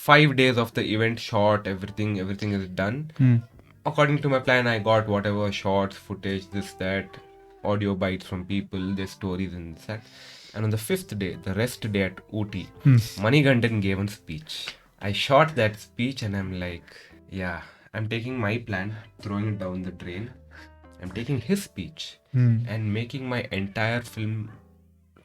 5 days of the event shot, everything is done. According to my plan, I got whatever shots, footage, this, that, audio bites from people, their stories and this, that. And on the 5th day, the rest day at Ooty, Manigandan gave a speech. I shot that speech and I'm like, yeah, I'm taking my plan, throwing it down the drain. I'm taking his speech and making my entire film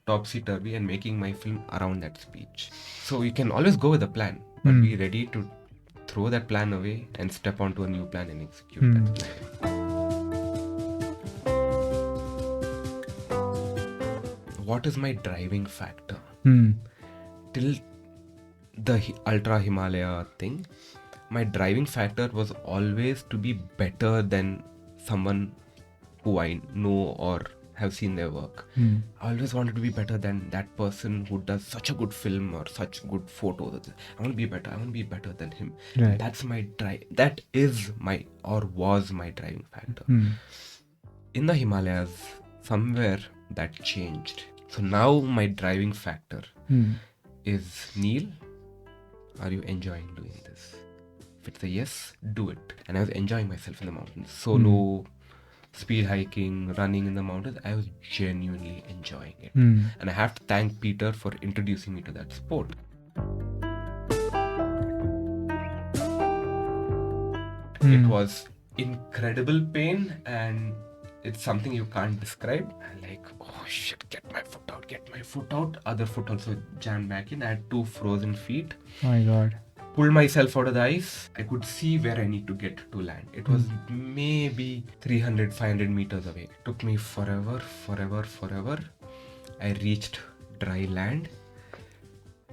topsy-turvy and making my film around that speech. So you can always go with a plan, but be ready to throw that plan away and step onto a new plan and execute that plan. What is my driving factor? Till the Ultra Himalaya thing, my driving factor was always to be better than someone who I know or have seen their work. I always wanted to be better than that person who does such a good film or such good photos. I want to be better. I want to be better than him. Right. That's my drive. That is my, or was my driving factor. In the Himalayas, somewhere that changed. So now my driving factor is, Neil, are you enjoying doing this? If it's a yes, do it. And I was enjoying myself in the mountains. Solo, speed hiking, running in the mountains. I was genuinely enjoying it. And I have to thank Peter for introducing me to that sport. It was incredible pain and it's something you can't describe. I'm like, oh shit, get my foot out. Other foot also jammed back in. I had 2 frozen feet. My God. Pulled myself out of the ice. I could see where I need to get to land. It was maybe 300, 500 meters away. It took me forever. I reached dry land.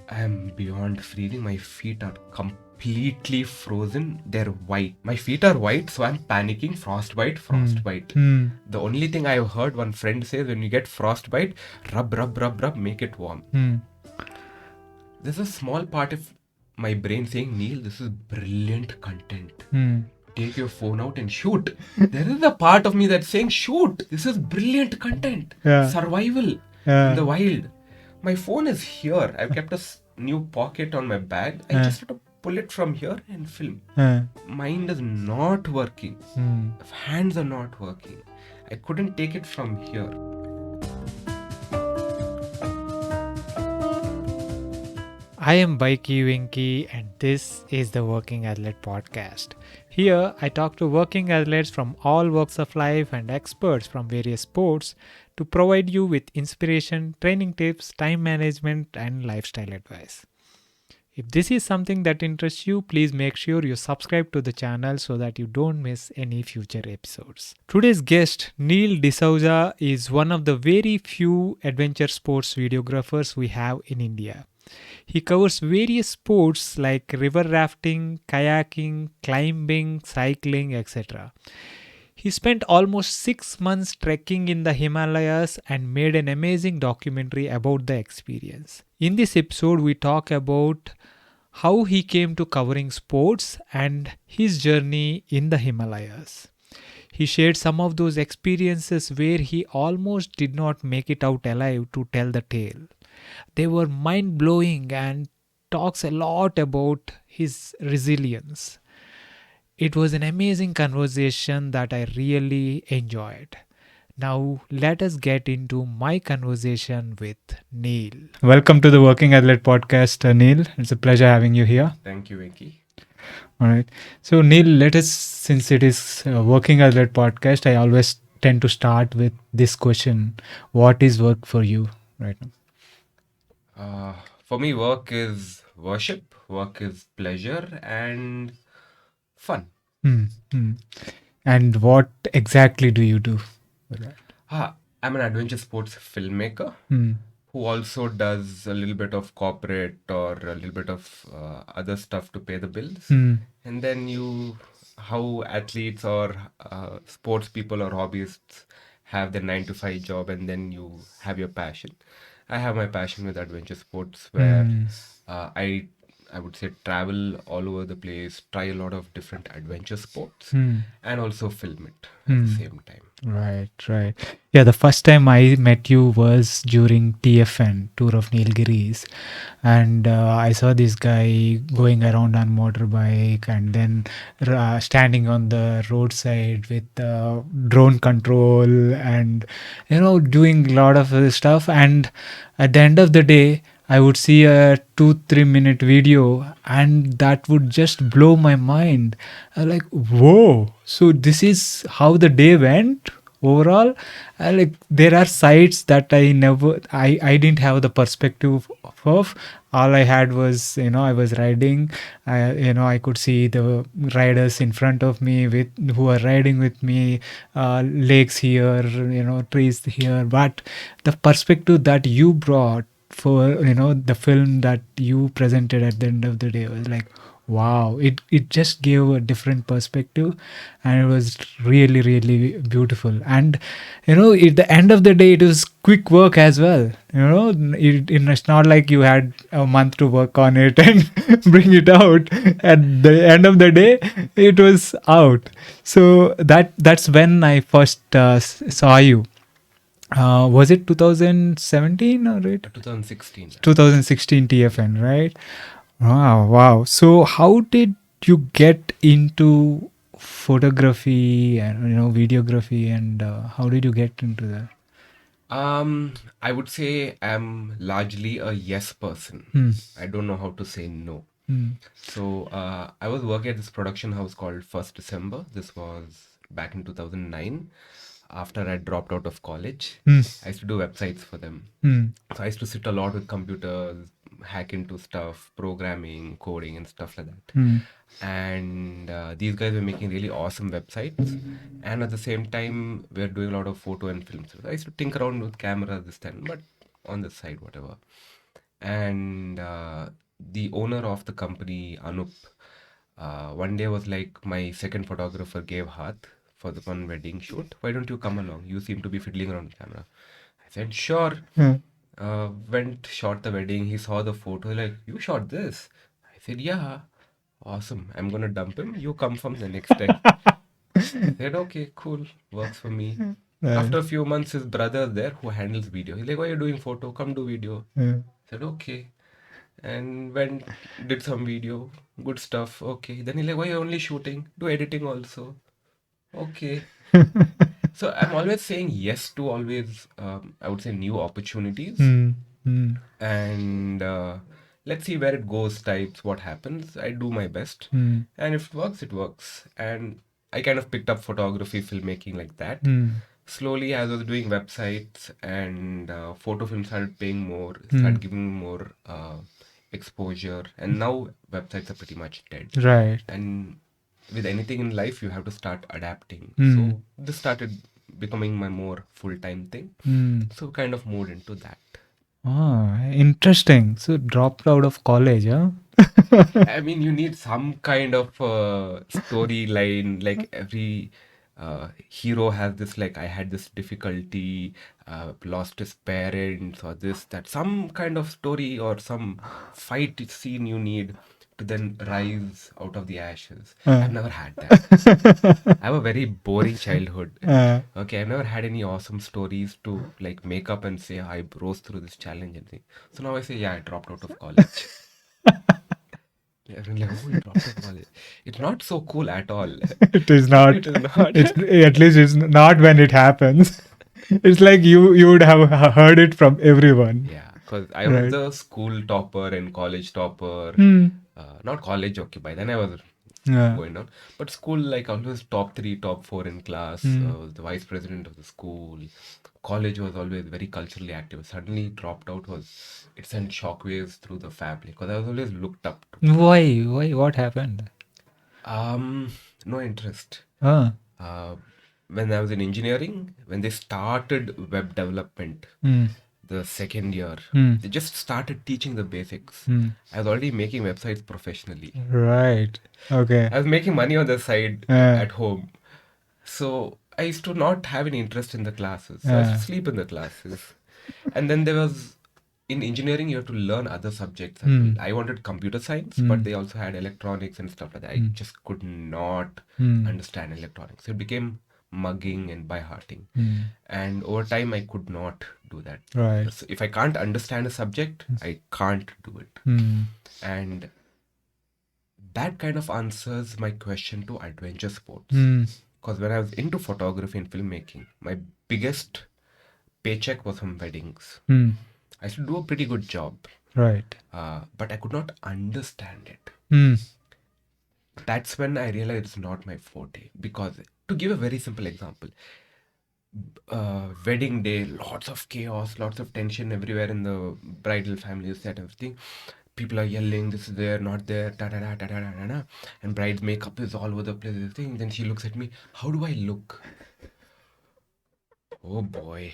I am beyond freezing. My feet are completely frozen. They're white. My feet are white, so I'm panicking. Frostbite. The only thing I've heard one friend say, when you get frostbite, rub, make it warm. There's a small part of my brain saying, Neil, this is brilliant content. Take your phone out and shoot. There is a part of me that's saying, shoot. This is brilliant content. Yeah. Survival in the wild. My phone is here. I've kept a new pocket on my bag. I just have to pull it from here and film. Mind is not working. Hands are not working. I couldn't take it from here. I am Baiki Winky and this is the Working Athlete Podcast. Here I talk to working athletes from all walks of life and experts from various sports to provide you with inspiration, training tips, time management and lifestyle advice. If this is something that interests you, please make sure you subscribe to the channel so that you don't miss any future episodes. Today's guest, Neil D'Souza, is one of the very few adventure sports videographers we have in India. He covers various sports like river rafting, kayaking, climbing, cycling, etc. He spent almost 6 months trekking in the Himalayas and made an amazing documentary about the experience. In this episode, we talk about how he came to covering sports and his journey in the Himalayas. He shared some of those experiences where he almost did not make it out alive to tell the tale. They were mind-blowing and talks a lot about his resilience. It was an amazing conversation that I really enjoyed. Now let us get into my conversation with Neil. Welcome to the Working Athlete Podcast, Neil. It's a pleasure having you here. Thank you, Vicky. All right. So Neil, let us, since it is a Working Athlete Podcast, I always tend to start with this question. What is work for you right now? For me, work is worship, work is pleasure and fun. And what exactly do you do? I'm an adventure sports filmmaker who also does a little bit of corporate or a little bit of other stuff to pay the bills. And then how athletes or sports people or hobbyists have their 9-to-5 job and then you have your passion. I have my passion with adventure sports where I I would say, travel all over the place, try a lot of different adventure sports, and also film it at the same time. Right, right. Yeah, the first time I met you was during TFN, Tour of Nilgiris, and I saw this guy going around on motorbike and then standing on the roadside with drone control and doing a lot of other stuff. And at the end of the day, I would see a 2-3 minute video and that would just blow my mind. Like, whoa, so this is how the day went overall. Like, there are sites that I didn't have the perspective of. All I had was, I was riding. I could see the riders in front of me with who are riding with me, lakes here, trees here. But the perspective that you brought for the film that you presented at the end of the day was like, wow, it just gave a different perspective, and it was really really beautiful. And at the end of the day, it was quick work as well. It's not like you had a month to work on it and bring it out. At the end of the day, it was out. So that's when I first saw you. Was it 2017 or it? 2016. 2016 TFN, right? Wow, wow. So how did you get into photography and videography, and how did you get into that? I would say I'm largely a yes person. I don't know how to say no. So I was working at this production house called First December. This was back in 2009. After I dropped out of college, I used to do websites for them. So I used to sit a lot with computers, hack into stuff, programming, coding, and stuff like that. And these guys were making really awesome websites. And at the same time, we were doing a lot of photo and film. So I used to tinker around with cameras this time, but on the side, whatever. And the owner of the company, Anup, one day was like, my second photographer gave Hath for the one wedding shoot. Why don't you come along? You seem to be fiddling around with camera. I said, sure. Went, shot the wedding. He saw the photo, like, you shot this? I said, yeah. Awesome. I'm gonna dump him. You come from the next day. I said, okay, cool. Works for me. After a few months, his brother there who handles video. He's like, why are you doing photo? Come do video. I said, okay. And went, did some video. Good stuff. Okay. Then he's like, why are you only shooting? Do editing also. Okay. So I'm always saying yes to always, I would say, new opportunities. And let's see where it goes, types, what happens. I do my best. And if it works, it works. And I kind of picked up photography, filmmaking like that. Slowly, as I was doing websites and photo film started paying more, started giving more exposure. And now websites are pretty much dead. Right. And with anything in life, you have to start adapting. So this started becoming my more full-time thing. So kind of moved into that. Oh, interesting. So dropped out of college, huh? I mean, you need some kind of storyline. Like every hero has this, like, I had this difficulty, lost his parents, or this, that, some kind of story or some fight scene you need to then rise out of the ashes. I've never had that. I have a very boring childhood. Okay, I've never had any awesome stories to like make up and say I rose through this challenge and thing. So now I say, yeah, I dropped out of college. Yeah, everyone's like, oh, you dropped out of college. It's not so cool at all. It is not. It is not. It's at least it's not when it happens. It's like you would have heard it from everyone. Yeah, because I was the school topper and college topper. Not college, okay, by then I was going down. But school, like, always top 3, top 4 in class. I was the vice president of the school. College was always very culturally active. Suddenly dropped out it sent shockwaves through the family because I was always looked up to. Why? What happened? No interest. Ah. When I was in engineering, when they started web development, the second year, they just started teaching the basics. I was already making websites professionally. Right. Okay. I was making money on the side at home. So I used to not have any interest in the classes. So I used to sleep in the classes. And then there was in engineering you have to learn other subjects as well. I wanted computer science, but they also had electronics and stuff like that. I just could not understand electronics. It became mugging and by hearting. And over time I could not do that. Right. So if I can't understand a subject, I can't do it. And that kind of answers my question to adventure sports. Because when I was into photography and filmmaking, my biggest paycheck was from weddings. I should do a pretty good job. Right. But I could not understand it. That's when I realized it's not my forte. Because, to give a very simple example, wedding day, lots of chaos, lots of tension everywhere in the bridal family set, everything. People are yelling, this is there, not there, da da da da da da da. And bride's makeup is all over the place, everything. Then she looks at me, how do I look? Oh boy.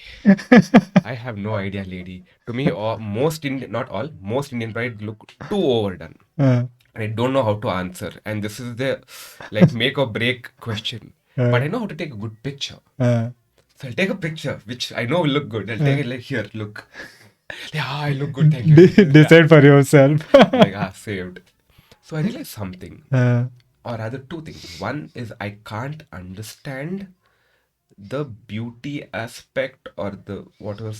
I have no idea, lady. To me, most Indian, not all, most Indian brides look too overdone. And I don't know how to answer. And this is the like make or break question. But I know how to take a good picture. So I'll take a picture, which I know will look good. I'll take it like, here, look. Yeah, I look good, thank you. Decide for yourself. Like, saved. So I realized something. Or rather, two things. One is I can't understand the beauty aspect or the whatever.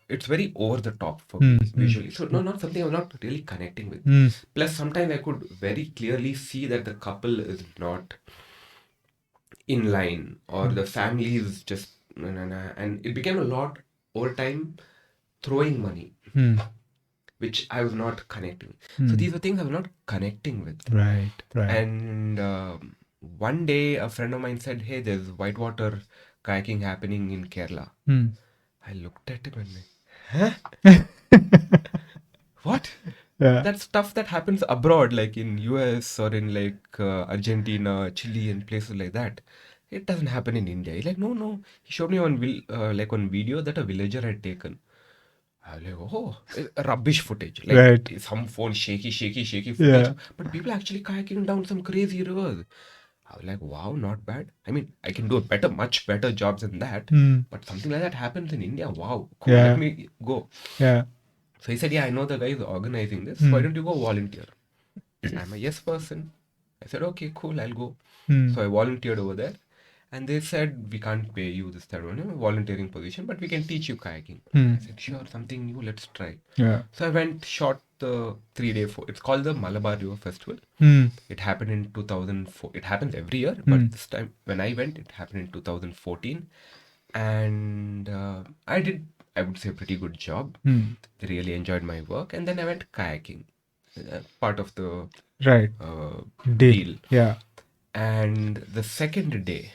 It's very over the top for me visually. So no, not something I'm not really connecting with. Plus, sometimes I could very clearly see that the couple is not in line or the family is just and it became a lot over time throwing money, which I was not connecting. So these were things I was not connecting with. Right. And one day a friend of mine said, hey, there's whitewater kayaking happening in Kerala. I looked at him and what? Yeah. That's stuff that happens abroad, like in US or in like Argentina, Chile, and places like that. It doesn't happen in India. He's like, no. He showed me on like on video that a villager had taken. I was like, oh, rubbish footage. Like Right. some phone shaky footage. Yeah. But people actually kayaking down some crazy rivers. I was like, wow, not bad. I mean, I can do a much better job than that. But something like that happens in India. Wow, cool. Yeah. Let me go. Yeah. So he said, yeah, I know the guy is organizing this. Why don't you go volunteer? I'm a yes person. I said, okay, cool, I'll go. So I volunteered over there. And they said, we can't pay you this third one, volunteering position, but we can teach you kayaking. I said, sure, something new, let's try. Yeah. So I went, shot the 3-day, it's called the Malabar River Festival. It happened in 2004. It happens every year, but this time when I went, it happened in 2014. And I would say, a pretty good job. Really enjoyed my work. And then I went kayaking, part of the Right. deal. Yeah. And the second day,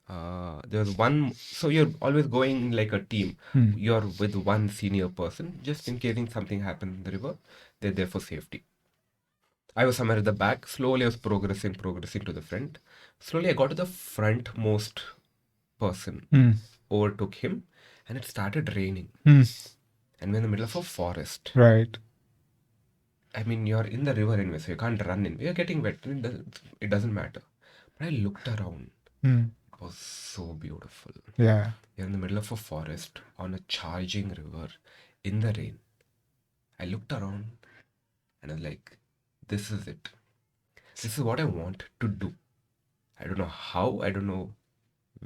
there was one. So you're always going like a team. You're with one senior person, just in case something happens in the river. They're there for safety. I was somewhere at the back. Slowly, I was progressing to the front. Slowly, I got to the frontmost person, overtook him, and it started raining. And we're in the middle of a forest. Right. I mean, you're in the river anyway, so you can't run in. You're getting wet. It doesn't matter. But I looked around. It was so beautiful. Yeah. You're in the middle of a forest on a charging river in the rain. I looked around and I was like, this is it. This is what I want to do. I don't know how, I don't know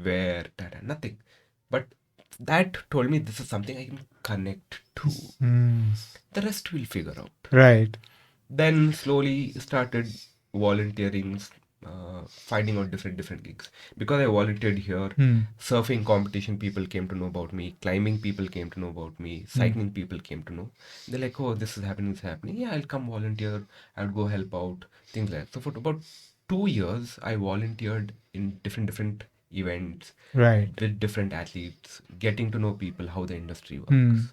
where, nothing. But that told me this is something I can connect to. The rest we'll figure out. Right. Then slowly started volunteering, finding out different gigs. Because I volunteered here, surfing competition people came to know about me, climbing people came to know about me, cycling people came to know. They're like, oh, this is happening. Yeah, I'll come volunteer. I'll go help out, things like that. So for about 2 years, I volunteered in different events, Right. with different athletes, getting to know people, how the industry works.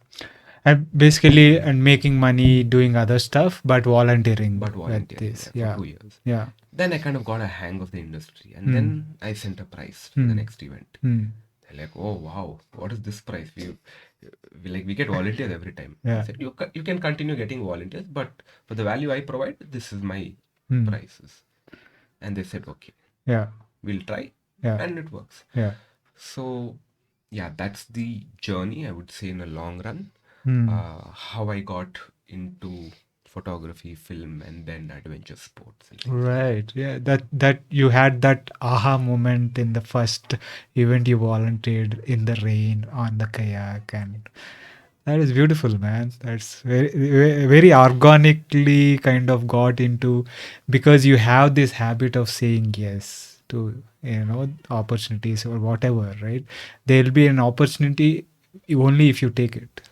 And basically, and making money doing other stuff, but volunteering. But volunteering this. for 2 years. Yeah. Then I kind of got a hang of the industry, and then I sent a prize for the next event. They're like, oh wow, what is this prize? We get volunteers every time. Yeah. I said, you can continue getting volunteers, but for the value I provide, this is my prices. And they said, okay, Yeah. we'll try. Yeah. And it works. Yeah. So yeah, that's the journey, I would say, in a long run. how I got into photography, film, and then adventure sports and things like that. Right. Yeah. That you had that aha moment in the first event you volunteered in the rain on the kayak, and that is beautiful, man. That's very organically kind of got into, because you have this habit of saying yes to, opportunities or whatever, right? There'll be an opportunity only if you take it.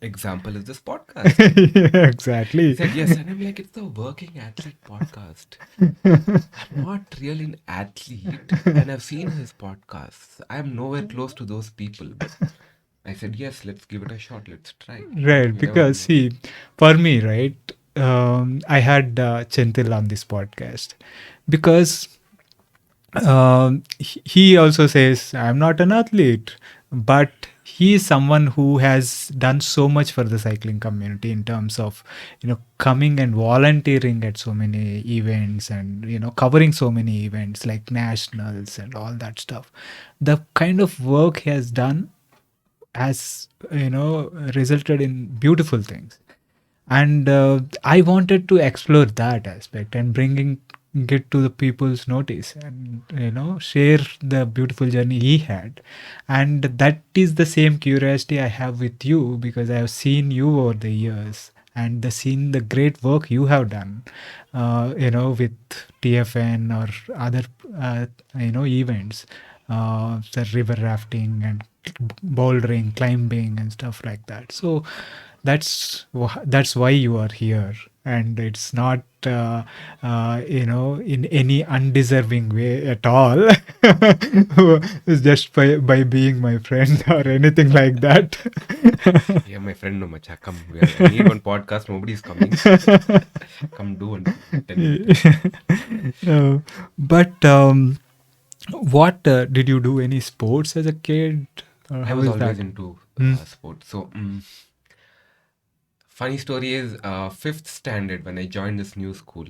Example is this podcast. Yeah, He exactly. said yes, and I'm like, it's the working athlete podcast. I'm not really an athlete, and I've seen his podcasts. I'm nowhere close to those people, but I said yes, let's give it a shot. Let's try. Right, You never because know. see, for me, right, I had Chentil on this podcast because he also says I'm not an athlete, but he is someone who has done so much for the cycling community in terms of coming and volunteering at so many events, and covering so many events like nationals and all that stuff. The kind of work he has done has resulted in beautiful things, and I wanted to explore that aspect and bringing it to the people's notice, and share the beautiful journey he had. And that is the same curiosity I have with you, because I have seen you over the years, and seen the great work you have done with TFN or other events, the river rafting and bouldering, climbing, and stuff like that. So that's why you are here, and it's not in any undeserving way at all. It's just by being my friend or anything like that. Yeah, my friend, no macha, come. I need one podcast. Nobody's coming. Come do one 10 minutes. But what did you do any sports as a kid, or I how was is always that? into Hmm. sports. So, funny story is, fifth standard when I joined this new school,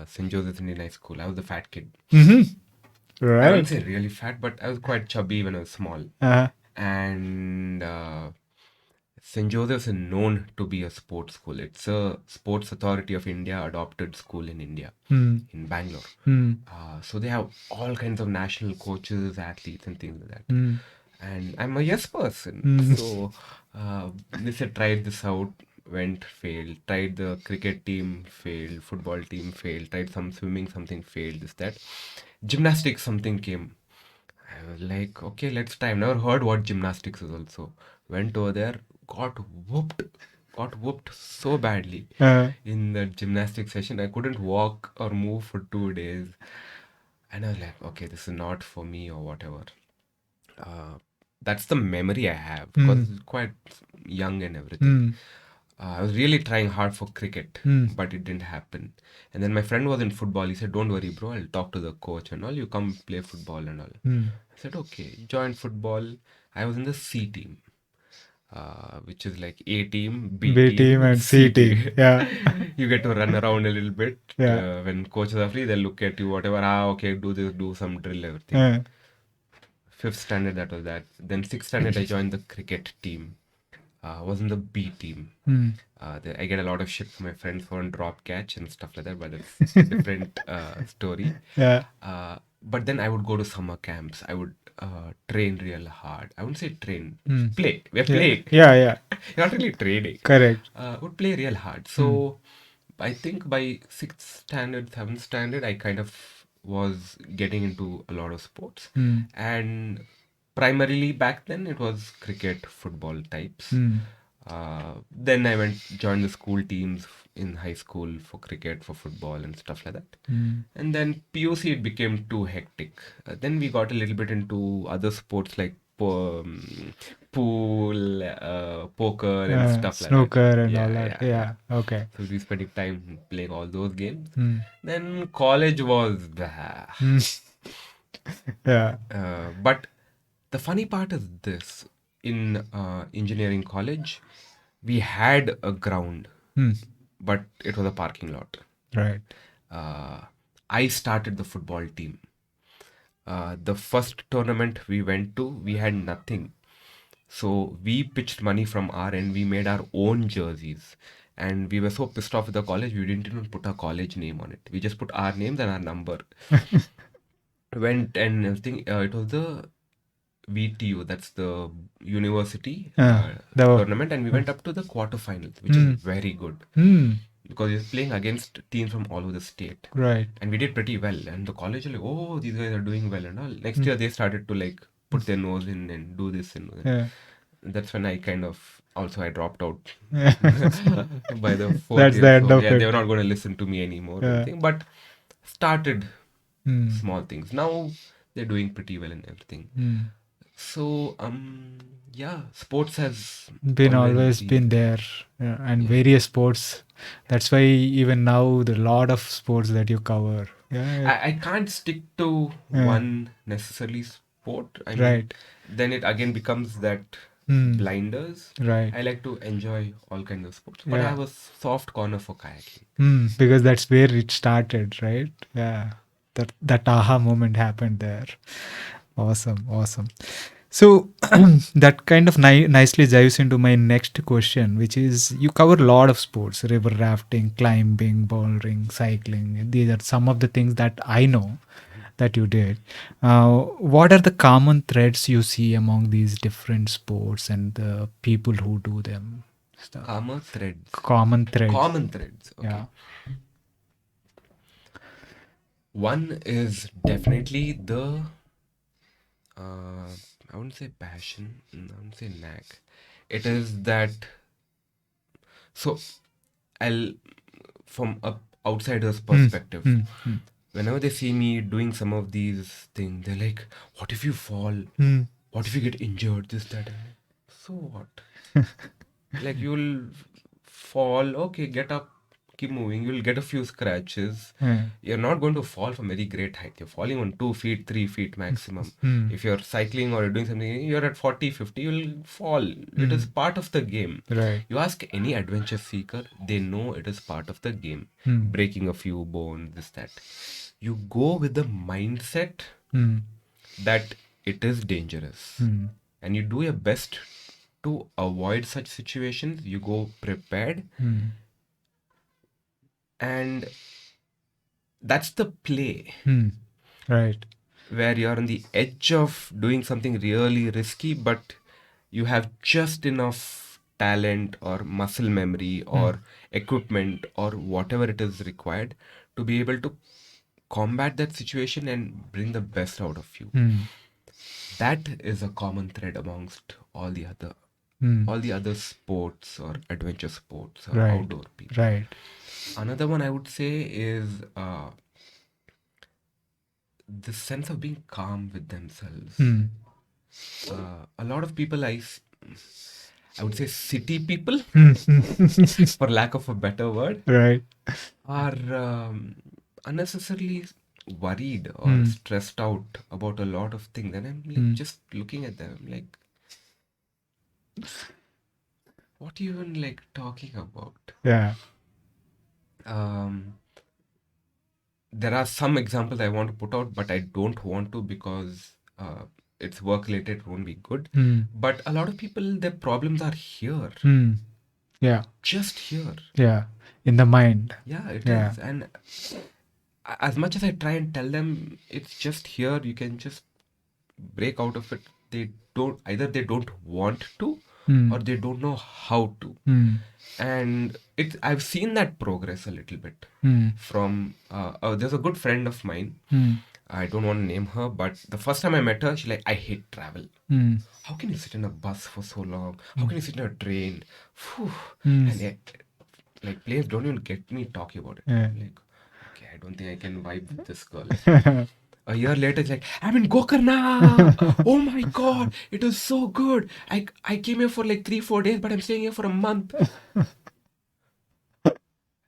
St. Joseph's Indian High School. I was the fat kid. I wouldn't Right. say really fat, but I was quite chubby when I was small. Uh, And St. Joseph's is known to be a sports school. It's a Sports Authority of India adopted school in India, in Bangalore. So they have all kinds of national coaches, athletes, and things like that. And I'm a yes person. So they said, tried this out, went, failed. Tried the cricket team, failed. Football team, failed. Tried some swimming, something failed. This, that. Gymnastics, something came. I was like, okay, let's try. I've never heard what gymnastics is also. Went over there, got whooped. Got whooped so badly in the gymnastics session. I couldn't walk or move for 2 days. And I was like, okay, this is not for me or whatever. That's the memory I have because it's quite young and everything. I was really trying hard for cricket, but it didn't happen. And then my friend was in football. He said, don't worry, bro. I'll talk to the coach and all. You come play football and all. I said, okay. Joined football. I was in the C team, which is like A team, B B team team, and C C team. team. Yeah. You get to run around a little bit. Yeah. When coaches are free, they'll look at you, whatever. Okay, do this, do some drill, everything. Fifth standard, that was that. Then sixth standard, I joined the cricket team. Was in the B team. I get a lot of shit from my friends for drop catch and stuff like that, but it's a different story. Yeah. But then I would go to summer camps. I would train real hard. I wouldn't say train, play. We're playing. Yeah. Yeah. You're not really training. Correct. Would play real hard. So I think by sixth standard, seventh standard, I kind of was getting into a lot of sports. And primarily back then it was cricket, football types. Then I joined the school teams in high school for cricket, for football, and stuff like that. And then POC it became too hectic. Then we got a little bit into other sports like pool, poker, and stuff like that. Snooker and Yeah, all that. yeah, Yeah. Okay. So we spending time playing all those games. Then college was Yeah. but the funny part is this: in engineering college, we had a ground, but it was a parking lot. Right. I started the football team. The first tournament we went to, we had nothing. So we pitched money from our end. We made our own jerseys. And we were so pissed off with the college, we didn't even put a college name on it. We just put our names and our number. Went and everything. It was the VTU, that's the university tournament, and we went up to the quarterfinals, which is very good because we were playing against teams from all over the state. Right. And we did pretty well. And the college were like, oh, these guys are doing well and all. Next year, they started to like put their nose in and do this and Yeah. that's when I kind of also I dropped out Yeah. by the fourth That's year. the end So of yeah, it. they were not going to listen to me anymore. Yeah. Anything, but started Mm. small things. Now they're doing pretty well and everything. Mm. So yeah, sports has Been always been there, and various sports. That's why even now the lot of sports that you cover. Yeah. I can't stick to one necessarily sport. I mean, Right. then it again becomes that Mm. blinders. Right. I like to enjoy all kinds of sports, but I Yeah. have a soft corner for kayaking. Because that's where it started, right? Yeah. That aha moment happened there. Awesome. So that kind of nicely dives into my next question, which is you cover a lot of sports: river rafting, climbing, bouldering, cycling. These are some of the things that I know that you did. What are the common threads you see among these different sports and the people who do them? Stuff. Common threads. Common threads. Common threads. Okay. Yeah. One is definitely the I wouldn't say passion, I wouldn't say knack. It is that. So, I'll from a outsider's perspective. Whenever they see me doing some of these things, they're like, "What if you fall? What if you get injured? This, that." And so what? Like you'll fall, okay, get up, keep moving. You'll get a few scratches. You're not going to fall from very great height. You're falling on 2 feet, 3 feet maximum. If you're cycling or you're doing something, you're at 40, 50, you'll fall. It is part of the game. Right. You ask any adventure seeker, they know it is part of the game. Breaking a few bones, this, that. You go with the mindset that it is dangerous. And you do your best to avoid such situations. You go prepared. And that's the play. Right. Where you're on the edge of doing something really risky, but you have just enough talent or muscle memory or equipment or whatever it is required to be able to combat that situation and bring the best out of you. That is a common thread amongst all the other sports or adventure sports or outdoor people. Right. Another one I would say is the sense of being calm with themselves. A lot of people, I would say city people, for lack of a better word, Right. are unnecessarily worried or stressed out about a lot of things. And I'm like, just looking at them, I'm like, what are you even like talking about? Yeah. There are some examples I want to put out, but I don't want to because it's work related, it won't be good. But a lot of people, their problems are here. Yeah. Just here. Yeah. In the mind. Yeah, it is. And as much as I try and tell them it's just here, you can just break out of it. Either they don't want to or they don't know how to. And I've seen that progress a little bit from there's a good friend of mine. I don't want to name her, but the first time I met her, she's like, I hate travel. How can you sit in a bus for so long? How can you sit in a train? And like planes don't even get me talking about it. I'm like, okay, I don't think I can vibe with this girl. A year later, it's like, I'm in Gokarna. Oh my god, it was so good. I came here for like 3-4 days, but I'm staying here for a month. And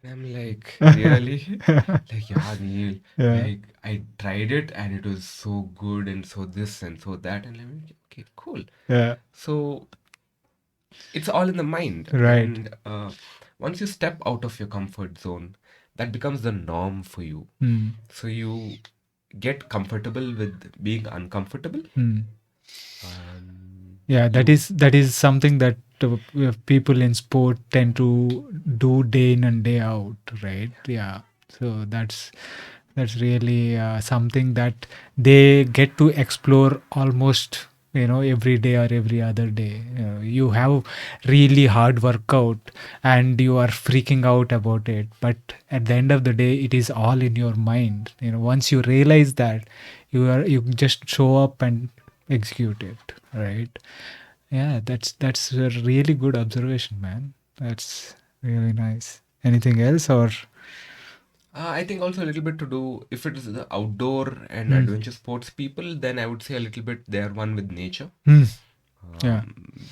I'm like, really? Like, yeah, Neil. Like, I tried it and it was so good and so this and so that. And I'm like, okay, cool. Yeah. So it's all in the mind. Right. And once you step out of your comfort zone, that becomes the norm for you. So you get comfortable with being uncomfortable. Yeah, that is something that people in sport tend to do day in and day out, right? Yeah. So that's really something that they get to explore almost, every day or every other day. You have really hard workout and you are freaking out about it, but at the end of the day it is all in your mind. Once you realize that, you just show up and execute it, right? Yeah, that's a really good observation, man. That's really nice. Anything else or? I think also a little bit to do, if it is the outdoor and Hmm. adventure sports people, then I would say a little bit they are one with nature. Hmm. Yeah.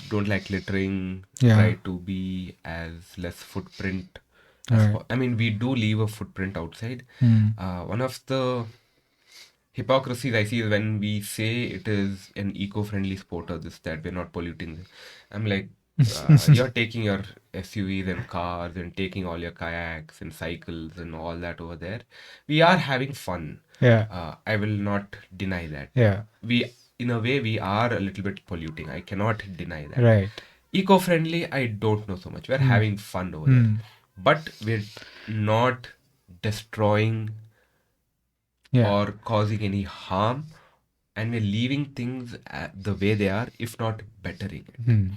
Don't like littering, Yeah. try to be as less footprint as Right. I mean, we do leave a footprint outside. Hmm. One of the hypocrisies I see is when we say it is an eco-friendly sport or this, that we're not polluting. I'm like, you're taking your SUVs and cars and taking all your kayaks and cycles and all that over there. We are having fun. Yeah. I will not deny that. Yeah. In a way, we are a little bit polluting. I cannot deny that. Right. Eco-friendly, I don't know so much. We're Hmm. having fun over there. Hmm. But we're not destroying Yeah. or causing any harm, and we're leaving things the way they are, if not bettering it. Hmm.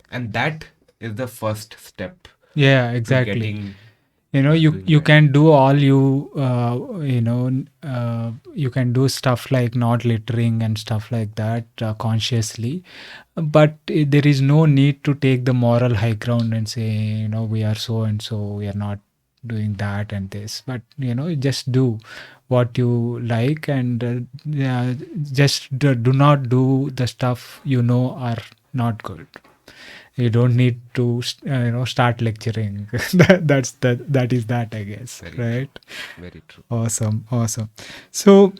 And that is the first step Yeah, to exactly. getting You doing you that. can do all you can do stuff like not littering and stuff like that consciously, but there is no need to take the moral high ground and say, we are so and so, we are not doing that and this, but just do what you like, and yeah, just do not do the stuff are not good. You don't need to start lecturing. That is that, I guess, Very right? true. Very true. Awesome. So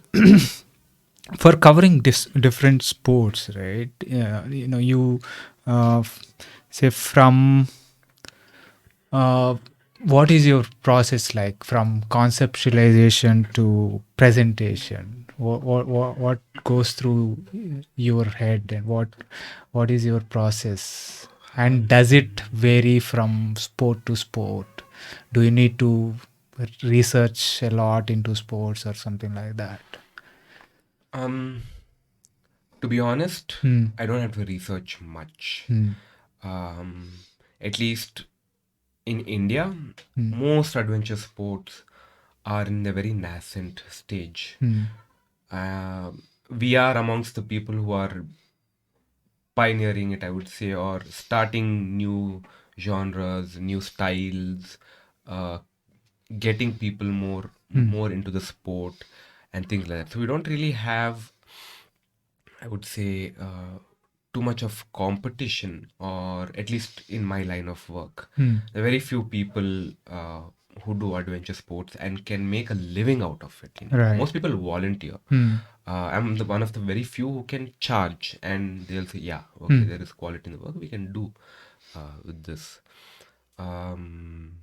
for covering different sports, right? Yeah, you say from what is your process like from conceptualization to presentation? What goes through your head, and what is your process? And does it vary from sport to sport? Do you need to research a lot into sports or something like that? Um, to be honest, Hmm. I don't have to research much. Hmm. Um, at least in India, Hmm. most adventure sports are in a very nascent stage. Hmm. We are amongst the people who are pioneering it, I would say, or starting new genres, new styles, uh, getting people more into the sport and things like that. So we don't really have, I would say, too much of competition, or at least in my line of work. Hmm. There are very few people who do adventure sports and can make a living out of it. Right. Most people volunteer. Hmm. I'm one of the very few who can charge, and they'll say, "Yeah, okay, there is quality in the work. We can do with this." Um,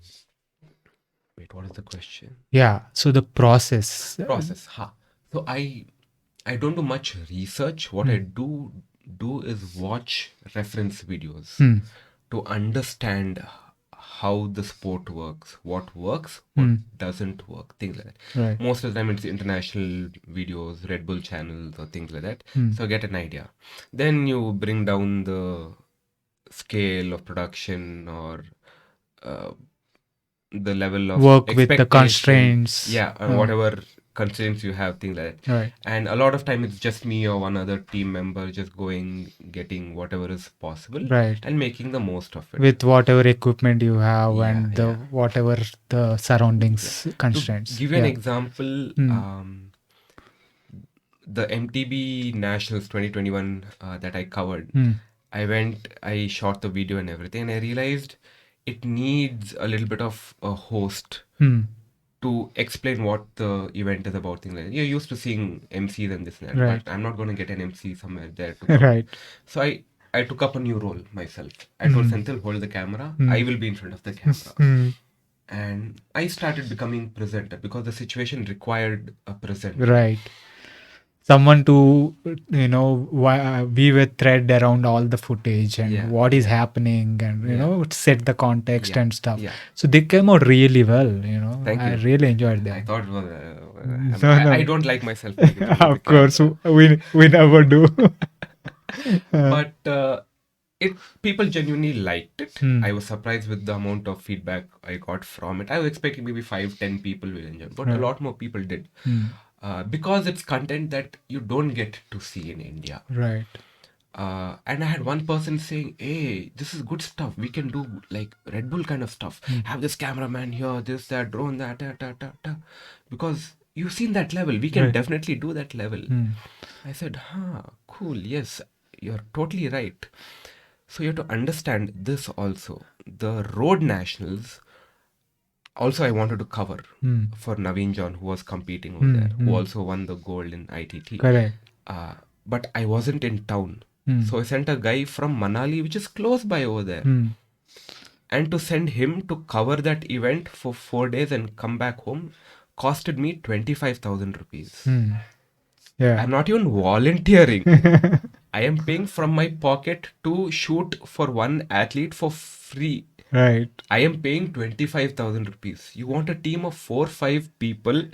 Wait, what is the question? Yeah. So the process. Process. Ha. So I don't do much research. What I do is watch reference videos Hmm. to understand how the sport works, what doesn't work, things like that. Right. Most of the time it's international videos, Red Bull channels or things like that. So get an idea. Then you bring down the scale of production, or uh, the level of Work with the expectation. constraints. Yeah, and whatever constraints you have, things like that. Right. And a lot of time it's just me or one other team member just going, getting whatever is possible, Right. and making the most of it. With whatever equipment you have, Yeah, and the yeah. whatever the surroundings To constraints. give you an Yeah. example, the MTB Nationals 2021 that I covered, I shot the video and everything, and I realized it needs a little bit of a host to explain what the event is about, things like that. You're used to seeing MCs and this and that, Right. but I'm not going to get an MC somewhere there to come. Right. So I took up a new role myself. I told Senthil, hold the camera. I will be in front of the camera. And I started becoming presenter because the situation required a presenter. Right. someone to weave a thread around all the footage and Yeah, what is happening, and set the context yeah, and stuff. yeah. So they came out really well. Thank I you. really enjoyed I them. thought it was. No, I no. don't like myself negatively Of because, course, we never do. but it people genuinely liked it. Hmm. I was surprised with the amount of feedback I got from it. I was expecting maybe 5-10 people will enjoy, but a Right. lot more people did. Hmm. Because it's content that you don't get to see in India. Right. And I had one person saying, "Hey, this is good stuff. We can do like Red Bull kind of stuff. Have this cameraman here, this, that, drone, that, because you've seen that level. We can Right. definitely do that level." Hmm. I said, cool. Yes, you're totally right. So you have to understand this also. The road nationals, also I wanted to cover for Naveen John, who was competing over there, who also won the gold in ITT. Correct. But I wasn't in town. So I sent a guy from Manali, which is close by over there. And to send him to cover that event for 4 days and come back home costed me 25,000 rupees. Yeah. I'm not even volunteering. I am paying from my pocket to shoot for one athlete for free. Right. I am paying 25,000 rupees. You want a team of 4-5 people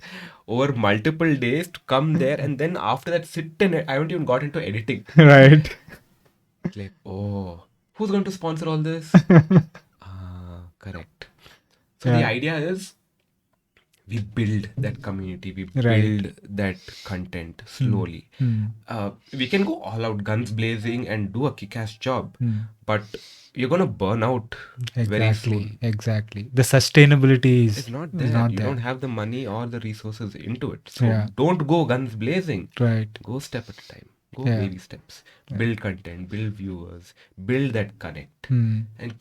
over multiple days to come there and then after that sit and I haven't even got into editing. Right. It's like, oh, who's going to sponsor all this? Correct. So the Yeah. idea is we build that community, we Right. build that content slowly. We can go all out guns blazing and do a kick-ass job, but you're gonna burn out very soon. Exactly. The sustainability It's not there. You don't have the money or the resources into it. So Yeah. don't go guns blazing. Right. Go step at a time. Go Yeah. baby steps. Build content, build viewers, build that connect. Hmm. And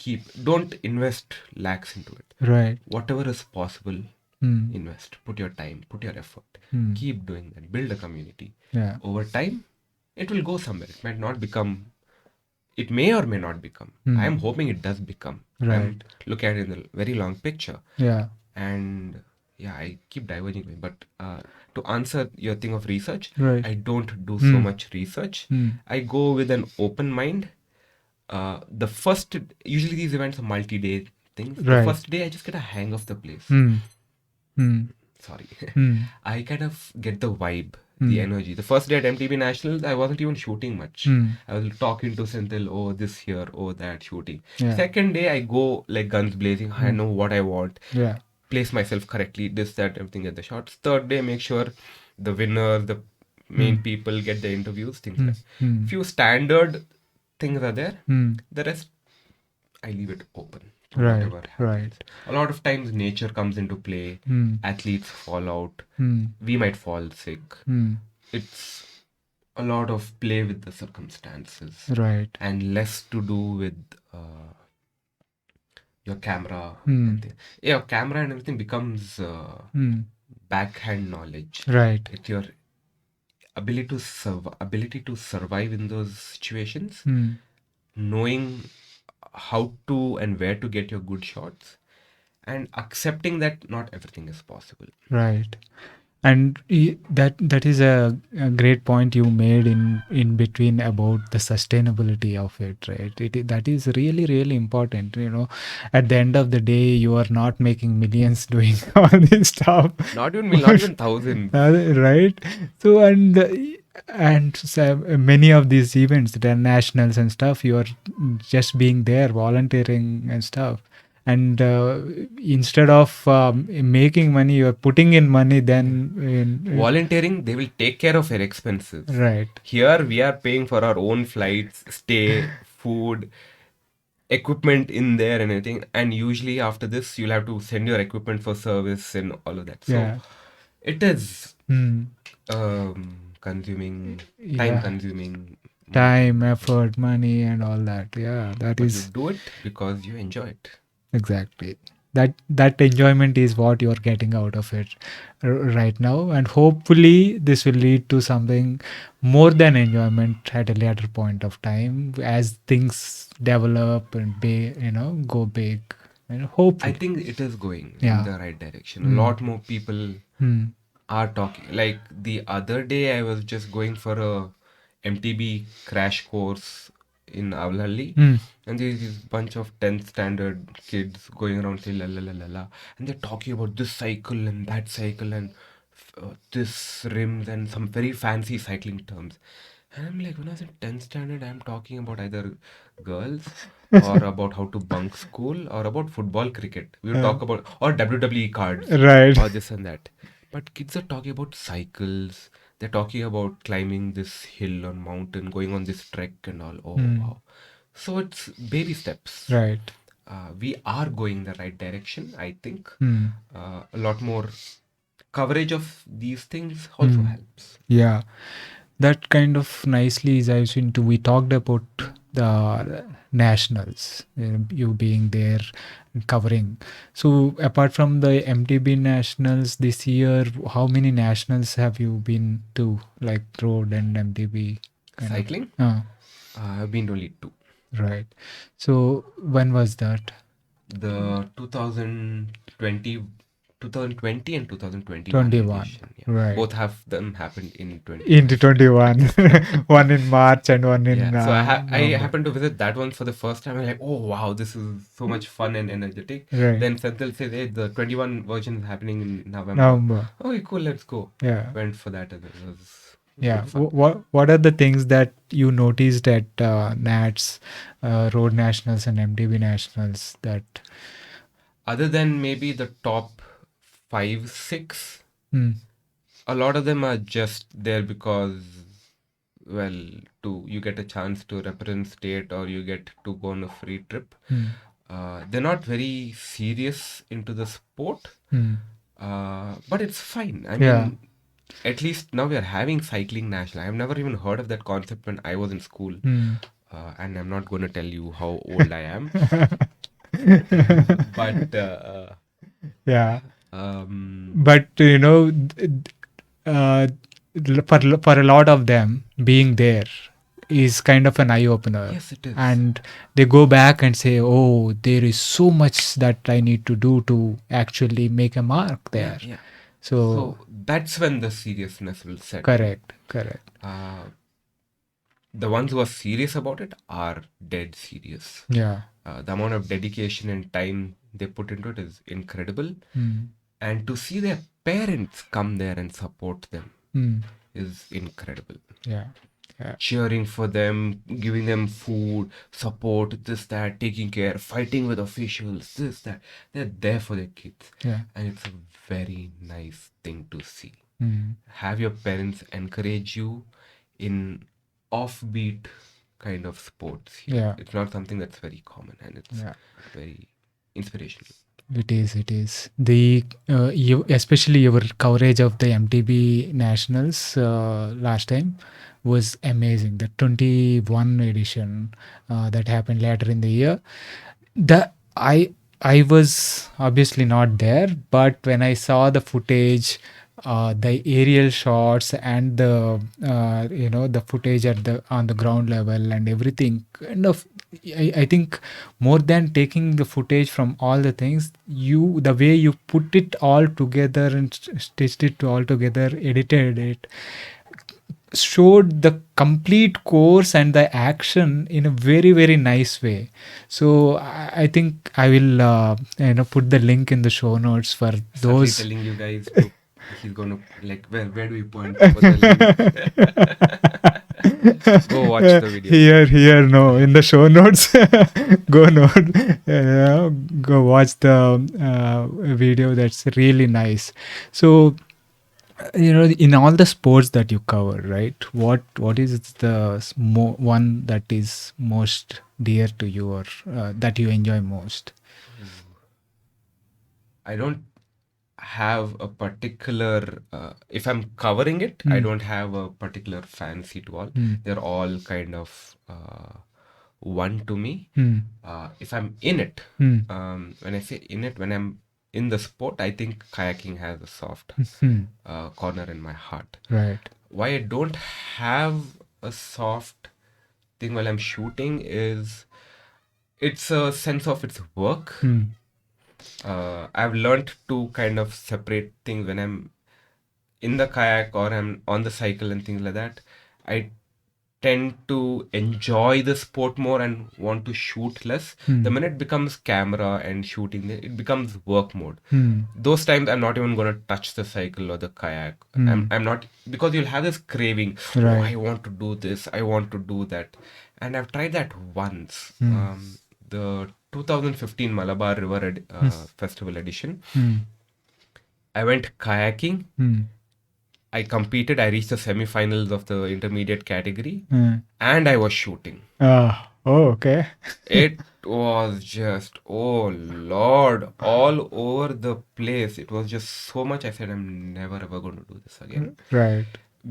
don't invest lakhs into it. Right. Whatever is possible, invest. Put your time, put your effort. Keep doing that. Build a community. Yeah. Over time, it will go somewhere. It might not become, it may or may not become. I am hoping it does become. I'm looking at it in the very long picture. Yeah. And yeah, I keep diverging, but to answer your thing of research, Right. I don't do so much research. I go with an open mind. Usually these events are multi-day things. The Right. first day I just get a hang of the place. Sorry. I kind of get the vibe, the energy. The first day at MTB Nationals, I wasn't even shooting much. I was talking to Senthil, oh, this here, oh, that, shooting. Yeah. Second day, I go like guns blazing. I know what I want. Yeah. Place myself correctly, this, that, everything, get the shots. Third day, make sure the winner, the main people get the interviews, things like that. Few standard things are there. The rest, I leave it open to Right. whatever happens. A lot of times nature comes into play. Athletes fall out. We might fall sick. It's a lot of play with the circumstances. Right. And less to do with your camera. And your camera and everything becomes backhand knowledge. Right. It's your ability to survive in those situations, knowing how to and where to get your good shots, and accepting that not everything is possible. Right. And that is a great point you made in between about the sustainability of it, right? That is really, really important. At the end of the day, you are not making millions doing all this stuff. Not even thousands. Right. So and so many of these events, the nationals and stuff, you are just being there, volunteering and stuff. And instead of making money, you're putting in money. Then Volunteering, they will take care of your expenses. Right. Here we are paying for our own flights, stay, food, equipment in there and everything. And usually after this, you'll have to send your equipment for service and all of that. So Yeah. it is consuming, time consuming. Time, effort, money, and all that. Yeah, that But is you do it because you enjoy it. exactly. That enjoyment is what you're getting out of it right now, and hopefully this will lead to something more than enjoyment at a later point of time as things develop and go big. And hopefully, I think it is going Yeah. in the right direction. A lot more people are talking. Like the other day, I was just going for a MTB crash course in Avlalli, and there's this bunch of 10th standard kids going around saying la la la la la, and they're talking about this cycle and that cycle and this rims and some very fancy cycling terms. And I'm like, when I was in 10th standard, I'm talking about either girls or about how to bunk school or about football, cricket. We will talk about, or WWE cards, Right. or this and that. But kids are talking about cycles. They're talking about climbing this hill on mountain, going on this trek and all. Oh, wow. So it's baby steps. Right. We are going the right direction, I think. A lot more coverage of these things also helps. Yeah, that kind of nicely is I into. We talked about the nationals, you being there and covering. So apart from the MTB nationals this year, how many nationals have you been to, like road and MTB? Cycling? I've been only 2. Right. So when was that? The 2020 and 2021 21. edition. Yeah. Right. Both have them happened in 20. Into 21. One in March and one in Yeah. So I November. happened to visit that one for the first time. I'm like, oh wow, this is so much fun and energetic. Right. Then Senthil says, hey, the 21 version is happening in November. Okay, cool, let's go. Yeah. Went for that as well. It was Yeah. good fun. What are the things that you noticed at Nats, Road Nationals and MTB Nationals that? Other than maybe the top 5, 6, Mm. a lot of them are just there because, well, you get a chance to represent state or you get to go on a free trip. They're not very serious into the sport, but it's fine. I mean, at least now we are having cycling national. I've never even heard of that concept when I was in school, and I'm not going to tell you how old I am. But Yeah. But you know, for a lot of them, being there is kind of an eye opener. Yes, it is. And they go back and say, "Oh, there is so much that I need to do to actually make a mark there." Yeah. So that's when the seriousness will set. correct. The ones who are serious about it are dead serious. Yeah. The amount of dedication and time they put into it is incredible. And to see their parents come there and support them is incredible. Yeah. Cheering for them, giving them food, support, this, that, taking care, fighting with officials, this, that. They're there for their kids. Yeah. And it's a very nice thing to see. Have your parents encourage you in offbeat kind of sports. Yeah. It's not something that's very common, and it's very inspirational. It is. The especially your coverage of the MTB Nationals last time was amazing. The 21 edition that happened later in the year. I was obviously not there, but when I saw the footage, the aerial shots and the the footage on the ground level and everything, kind of, I think more than taking the footage from all the things, the way you put it all together and stitched it all together, edited it, showed the complete course and the action in a very, very nice way. So I think I will put the link in the show notes for those. Telling you guys to, he's gonna, like, where do we point for the link? Go watch the video. Here, no, in the show notes. Go watch the video. That's really nice. So in all the sports that you cover, right, what is the one that is most dear to you, or that you enjoy most? I don't have a particular, if I'm covering it, I don't have a particular fancy to all. They're all kind of one to me. If I'm in it, when I say in it, when I'm in the sport, I think kayaking has a soft corner in my heart. Right. Why I don't have a soft thing while I'm shooting is it's a sense of its work. I've learned to kind of separate things when I'm in the kayak or I'm on the cycle and things like that, I tend to enjoy the sport more and want to shoot less. The minute it becomes camera and shooting, it becomes work mode. Those times I'm not even gonna touch the cycle or the kayak. I'm not, because you'll have this craving. Oh, Right. I want to do this. I want to do that, and I've tried that once. The 2015 Malabar River Festival edition. I went kayaking. I competed. I reached the semi-finals of the intermediate category, and I was shooting. Oh, okay. It was just, oh Lord, all over the place. It was just so much. I said, I'm never ever going to do this again, Right.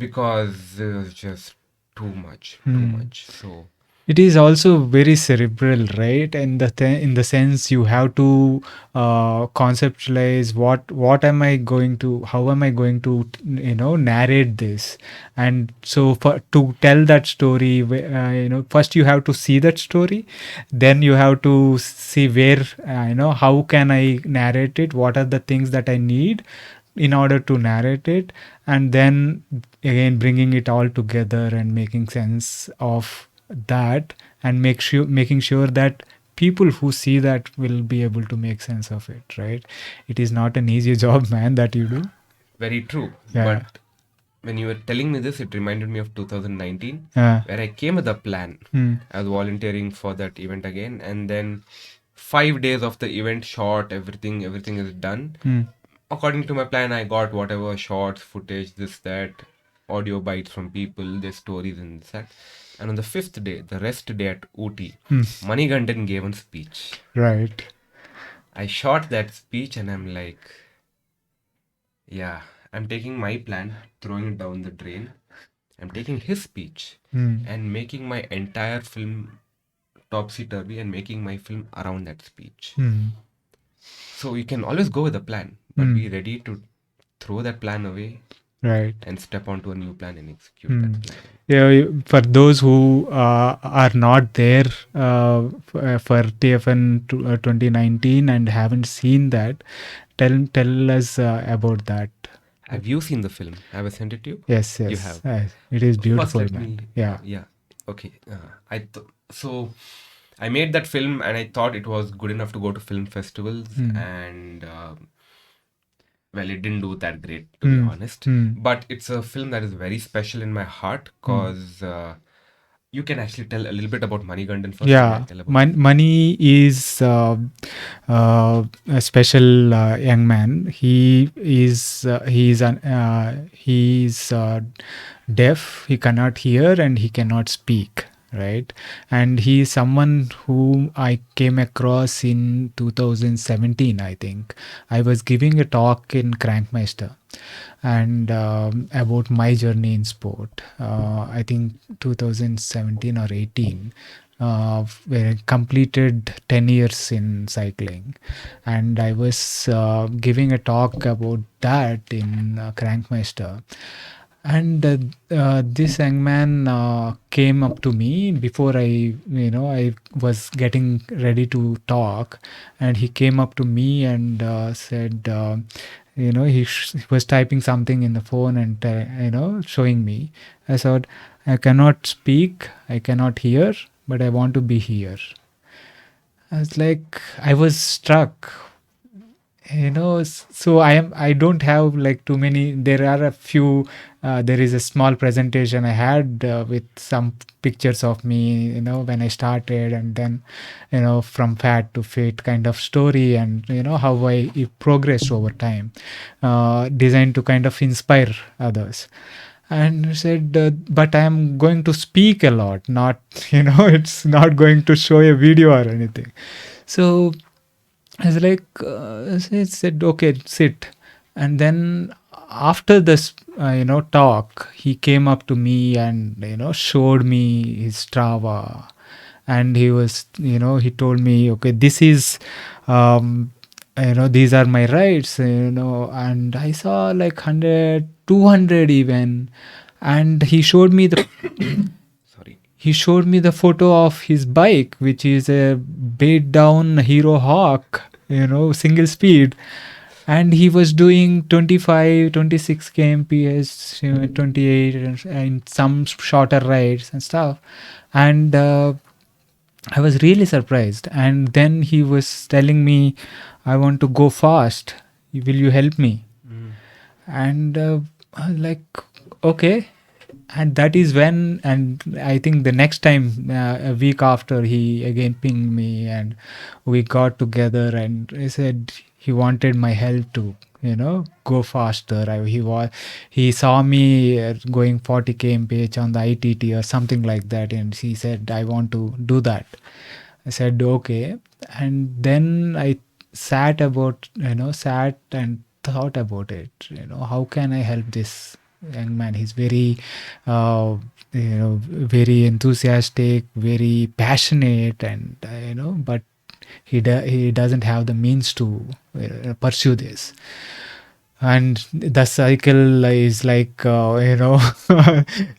because it was just too much, too much. So It is also very cerebral, right? In the sense you have to conceptualize what am I going to, how am I going to narrate this, and so for to tell that story, first you have to see that story, then you have to see where how can I narrate it, what are the things that I need in order to narrate it, and then again bringing it all together and making sense of that, and making sure that people who see that will be able to make sense of it, right? It is not an easy job, man, that you do. very true. Yeah. But when you were telling me this, it reminded me of 2019, Yeah. where I came with a plan. I was volunteering for that event again, and then 5 days of the event shot, everything is done. According to my plan, I got whatever shots, footage, this, that, audio bites from people, their stories and that. And on the 5th day, the rest day at Ooty, Manigandan gave a speech. Right. I shot that speech and I'm like, yeah, I'm taking my plan, throwing it down the drain. I'm taking his speech and making my entire film topsy-turvy and making my film around that speech. So you can always go with a plan, but be ready to throw that plan away, Right. and step onto a new plan and execute that plan. Yeah, for those who are not there for TFN 2019 and haven't seen that, tell us about that. Have you seen the film? Have I sent it to you? Yes, yes. You have. It is First, beautiful, let man. me. Yeah. Yeah. Okay. So I made that film and I thought it was good enough to go to film festivals, and well, it didn't do that great, to be honest. But it's a film that is very special in my heart, because you can actually tell a little bit about Manigandan first. Yeah, And I'll tell about Money is a special young man. He's deaf. He cannot hear and he cannot speak. Right, and he is someone whom I came across in 2017. I think I was giving a talk in Crankmeister, and about my journey in sport. I think 2017 or 18, where I completed 10 years in cycling, and I was giving a talk about that in Crankmeister. And this young man came up to me before I was getting ready to talk, and he came up to me and said, he was typing something in the phone and showing me. I said, I cannot speak, I cannot hear, but I want to be here. I was struck. So I don't have like too many. There are a few. There is a small presentation I had with some pictures of me, when I started, and then from fat to fit kind of story, and how I progressed over time, designed to kind of inspire others. And he said, but I am going to speak a lot, not it's not going to show a video or anything. So I was like, he said, okay, sit. And then after this, talk, he came up to me and, showed me his Strava. And he was, he told me, okay, this is, these are my rides, and I saw like 100, 200 even. And he showed me the Sorry. he showed me the photo of his bike, which is a beat down Hero Hawk, single speed. And he was doing 25, 26 kmph, 28, and some shorter rides and stuff. And I was really surprised. And then he was telling me, I want to go fast. Will you help me? And I was like, okay. And that is when, and I think the next time, a week after, he again pinged me and we got together, and he said he wanted my help to, go faster. He saw me going 40 kmph on the ITT or something like that, and he said, I want to do that. I said, okay. And then I sat and thought about it. How can I help this young man? He's very, very enthusiastic, very passionate, and, but he doesn't have the means to pursue this. And the cycle is like,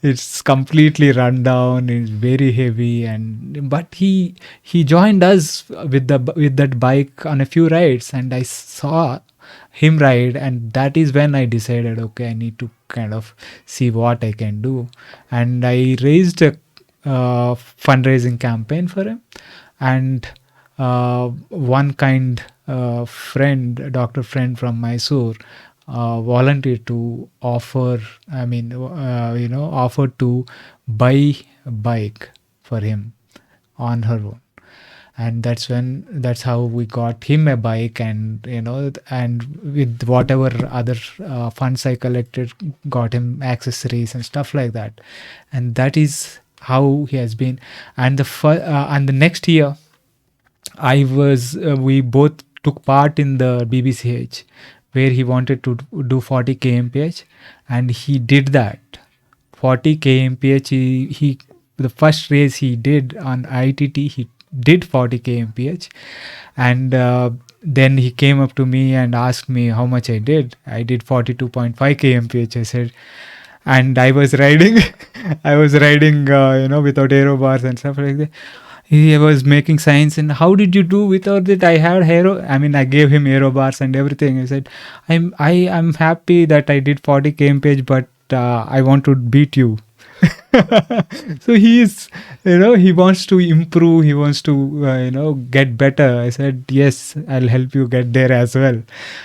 it's completely run down, it's very heavy. And but he joined us with that bike on a few rides, and I saw him ride, and that is when I decided, okay, I need to kind of see what I can do. And I raised a fundraising campaign for him. And one kind friend, doctor friend from Mysore, volunteered to offer, offer to buy a bike for him on her own. And that's how we got him a bike. And and with whatever other funds I collected, got him accessories and stuff like that. And that is how he has been. And and the next year, we both took part in the BBCH, where he wanted to do 40 kmph, and he did that. 40 kmph, the first race he did on ITT, he did 40 kmph. And then he came up to me and asked me how much I did. I did 42.5 kmph, I said. And I was riding without aero bars and stuff like that. He was making signs, and how did you do without it? I had I gave him aero bars and everything. I said, I'm happy that I did 40 kmph, but I want to beat you. So he wants to improve, he wants to get better. I said, yes, I'll help you get there as well.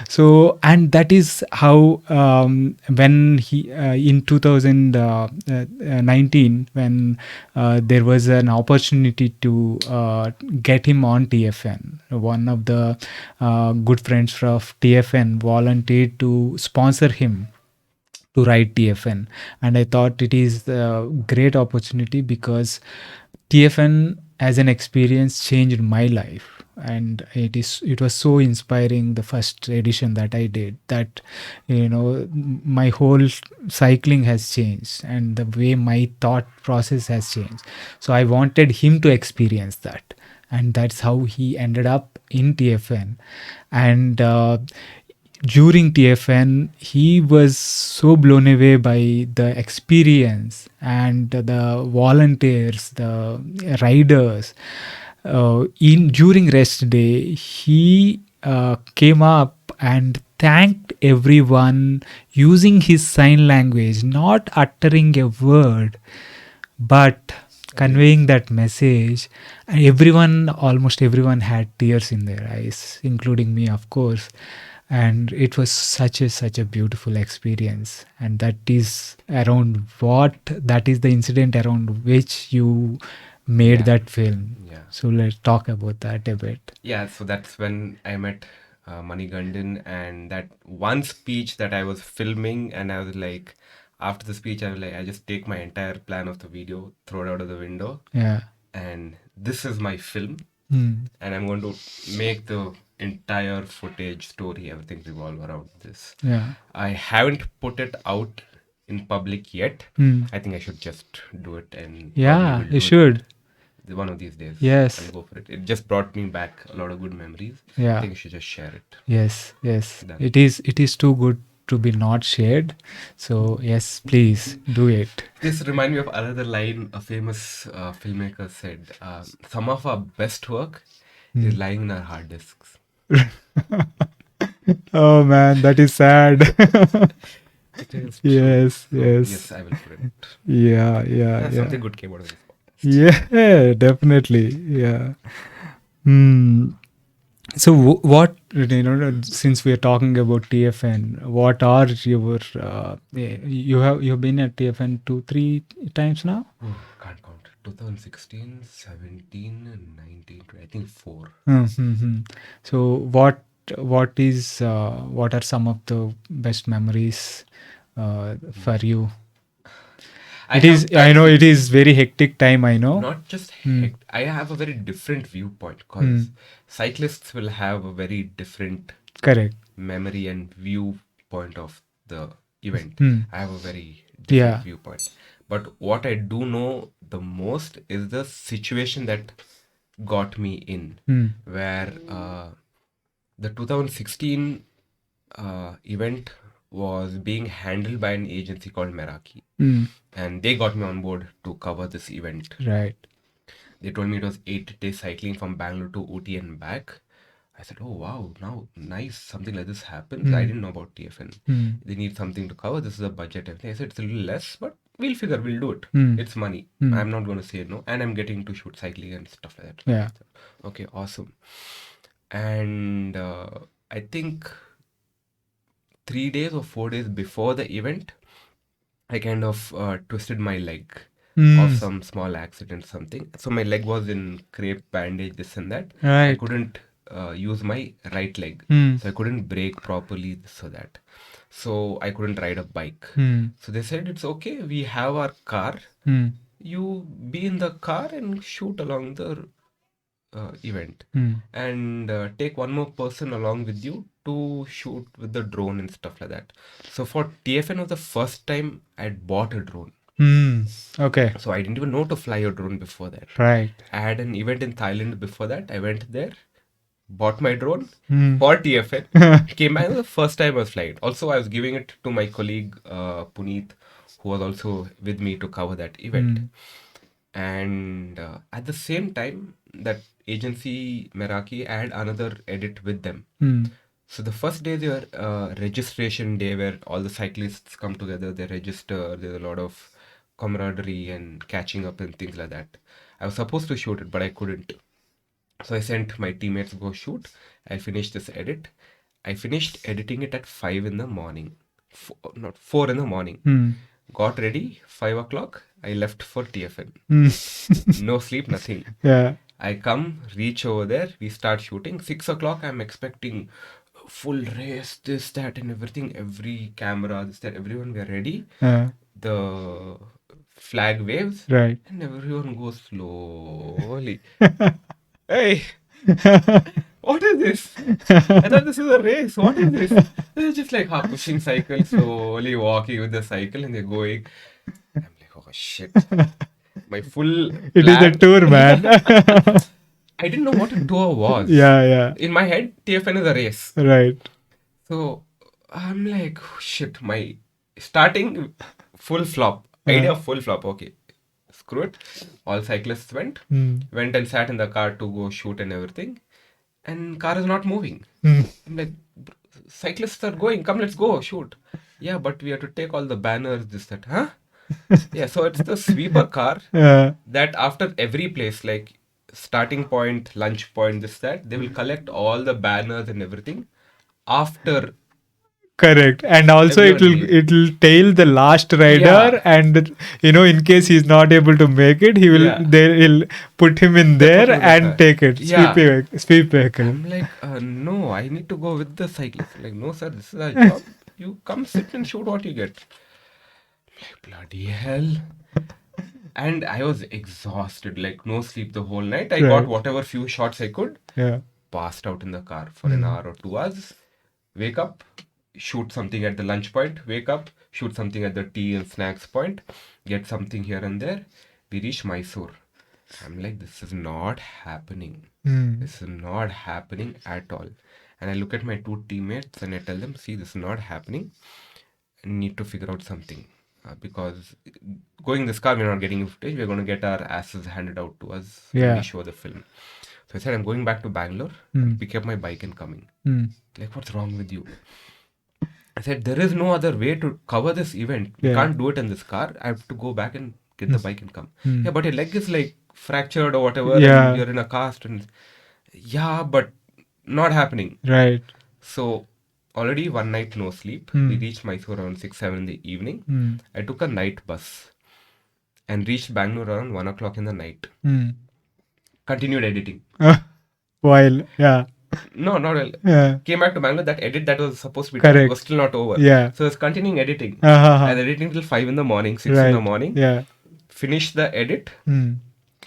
So, and that is how, when he in 2019, when there was an opportunity to get him on TFN, one of the good friends of TFN volunteered to sponsor him to write TFN. And I thought it is a great opportunity, because TFN as an experience changed my life. And it was so inspiring, the first edition that I did, that my whole cycling has changed, and the way my thought process has changed. So I wanted him to experience that, and that's how he ended up in TFN. And during TFN, he was so blown away by the experience and the volunteers, the riders. During rest day, he came up and thanked everyone using his sign language, not uttering a word, but conveying that message. And almost everyone had tears in their eyes, including me, of course. And it was such a beautiful experience. And that is the incident around which you made that film. Yeah. So let's talk about that a bit. Yeah, so that's when I met Manigandan, and that one speech that I was filming, and I was like, after the speech, I was like, I just take my entire plan of the video, throw it out of the window, Yeah. and this is my film, Mm. and I'm going to make the entire footage, story, everything revolve around this. Yeah. I haven't put it out in public yet. Mm. I think I should just do it, and Yeah, probably will you do it should. one of these days. Yes. I'll go for it. It just brought me back a lot of good memories. I Yeah. think you should just share it. Yes. Done. It is too good to be not shared. So yes, please do it. This reminds me of another line a famous filmmaker said. Some of our best work is lying in our hard disks. Oh man, that is sad. It is true. Yes, So yes. yes, I will put it. Yeah, yeah, Yeah, yeah. something good came out of this podcast. Yeah, definitely. Yeah. Hmm. So what, since we are talking about TFN, what are your you've been at TFN 2-3 times now? Oh, can't count. 2016, 17, and 19, I think 4. Mm-hmm. So what are some of the best memories for you? I I have know it see, is very hectic time, I know. not just Mm. I have a very different viewpoint Mm. because cyclists will have a very different Correct. memory and viewpoint of the event. Mm. I have a very different Yeah. viewpoint. But what I do know the most is the situation that got me in, Mm. where the 2016 event was being handled by an agency called Meraki, Mm. and they got me on board to cover this event. Right. They told me it was 8 days cycling from Bangalore to Ooty and back. I said, "Oh wow, now nice, something like this happens." I Mm. didn't know about TFN. Mm. They need something to cover. This is a budget. Everything. I said it's a little less, but we'll do it. Mm. It's money. Mm. I'm not going to say no, and I'm getting to shoot cycling and stuff like that. Yeah. Okay, awesome. And I think 3 days or 4 days before the event, I kind of twisted my leg of Mm. some small accident, something. So my leg was in crepe bandage, this and that. I Right. couldn't use my right leg, Mm. so I couldn't brake properly, this or that. So I couldn't ride a bike. Mm. So they said it's okay. We have our car. Mm. You be in the car and shoot along the event, Mm. and take one more person along with you to shoot with the drone and stuff like that. So for TFN was the first time I'd bought a drone. Mm. Okay. So I didn't even know to fly a drone before that. Right. I had an event in Thailand before that. I went there, bought my drone Mm. for TFN, came back. The first time I was flying. Also, I was giving it to my colleague Puneet, who was also with me to cover that event. Mm. And at the same time, that agency Meraki, I had another edit with them. Mm. So the first day, their registration day, where all the cyclists come together, they register. There's a lot of camaraderie and catching up and things like that. I was supposed to shoot it, but I couldn't. So I sent my teammates to go shoot. I finished this edit. I finished editing it at 5 in the morning. Not 4 in the morning. Mm. Got ready, 5 o'clock. I left for TFN. Mm. No sleep, nothing. Yeah. I come, reach over there, we start shooting. 6 o'clock, I'm expecting full race, this, that, and everything. Every camera, this, that, everyone, we're ready. The flag waves, Right. and everyone goes slowly. Hey, what is this? I thought this is a race. What is this? They're just like pushing cycle, slowly walking with the cycle, and they're going. I'm like, oh shit. My full It is the plan. tour, man. I didn't know what a tour was. Yeah, yeah. In my head, TFN is a race. Right. So I'm like, oh, shit, my starting full flop. Idea of full flop. Okay, screw it. All cyclists went. Mm. Went and sat in the car to go shoot and everything. And car is not moving. Mm. I'm like, cyclists are going. Come, let's go shoot. Yeah, but we have to take all the banners, this, that. Huh? Yeah, so it's the sweeper car that after every place, like starting point, lunch point, this, that, they will collect all the banners and everything after Correct. And also everyone leaves. it'll tail the last rider, Yeah. and in case he's not able to make it, Yeah. he'll put him in They there put him in the and car. take it. Yeah. Sweep vehicle. I'm like, no, I need to go with the cyclist. Like, no, sir, this is our job. You come sit and shoot what you get. Like, bloody hell. And I was exhausted, like no sleep the whole night. I got Right. whatever few shots I could. Yeah. Passed out in the car for an hour or 2 hours. Wake up, shoot something at the lunch point. Wake up, shoot something at the tea and snacks point. Get something here and there. We reach Mysore. I'm like, this is not happening. Mm. This is not happening at all. And I look at my two teammates and I tell them, see, this is not happening. I need to figure out something. because going this car, we're not getting footage. We're going to get our asses handed out to us when Yeah. we show the film. So I said, I'm going back to Bangalore, pick up my bike and coming. Like, what's wrong with you? I said, there is no other way to cover this event. We Yeah. can't do it in this car. I have to go back and get the bike and come. Yeah, but your leg is like fractured or whatever, Yeah. and you're in a cast. And yeah, but not happening. Right. So already one night no sleep. We reached Mysore around 6, 7 in the evening. I took a night bus and reached Bangalore around 1 o'clock in the night. Continued editing. While, yeah. No, not well. Yeah. Came back to Bangalore. That edit that was supposed to be Correct. done was still not over. Yeah. So I was continuing editing. Uh-huh. I was editing till 5 in the morning, 6 in the Right. morning. Yeah. Finished the edit.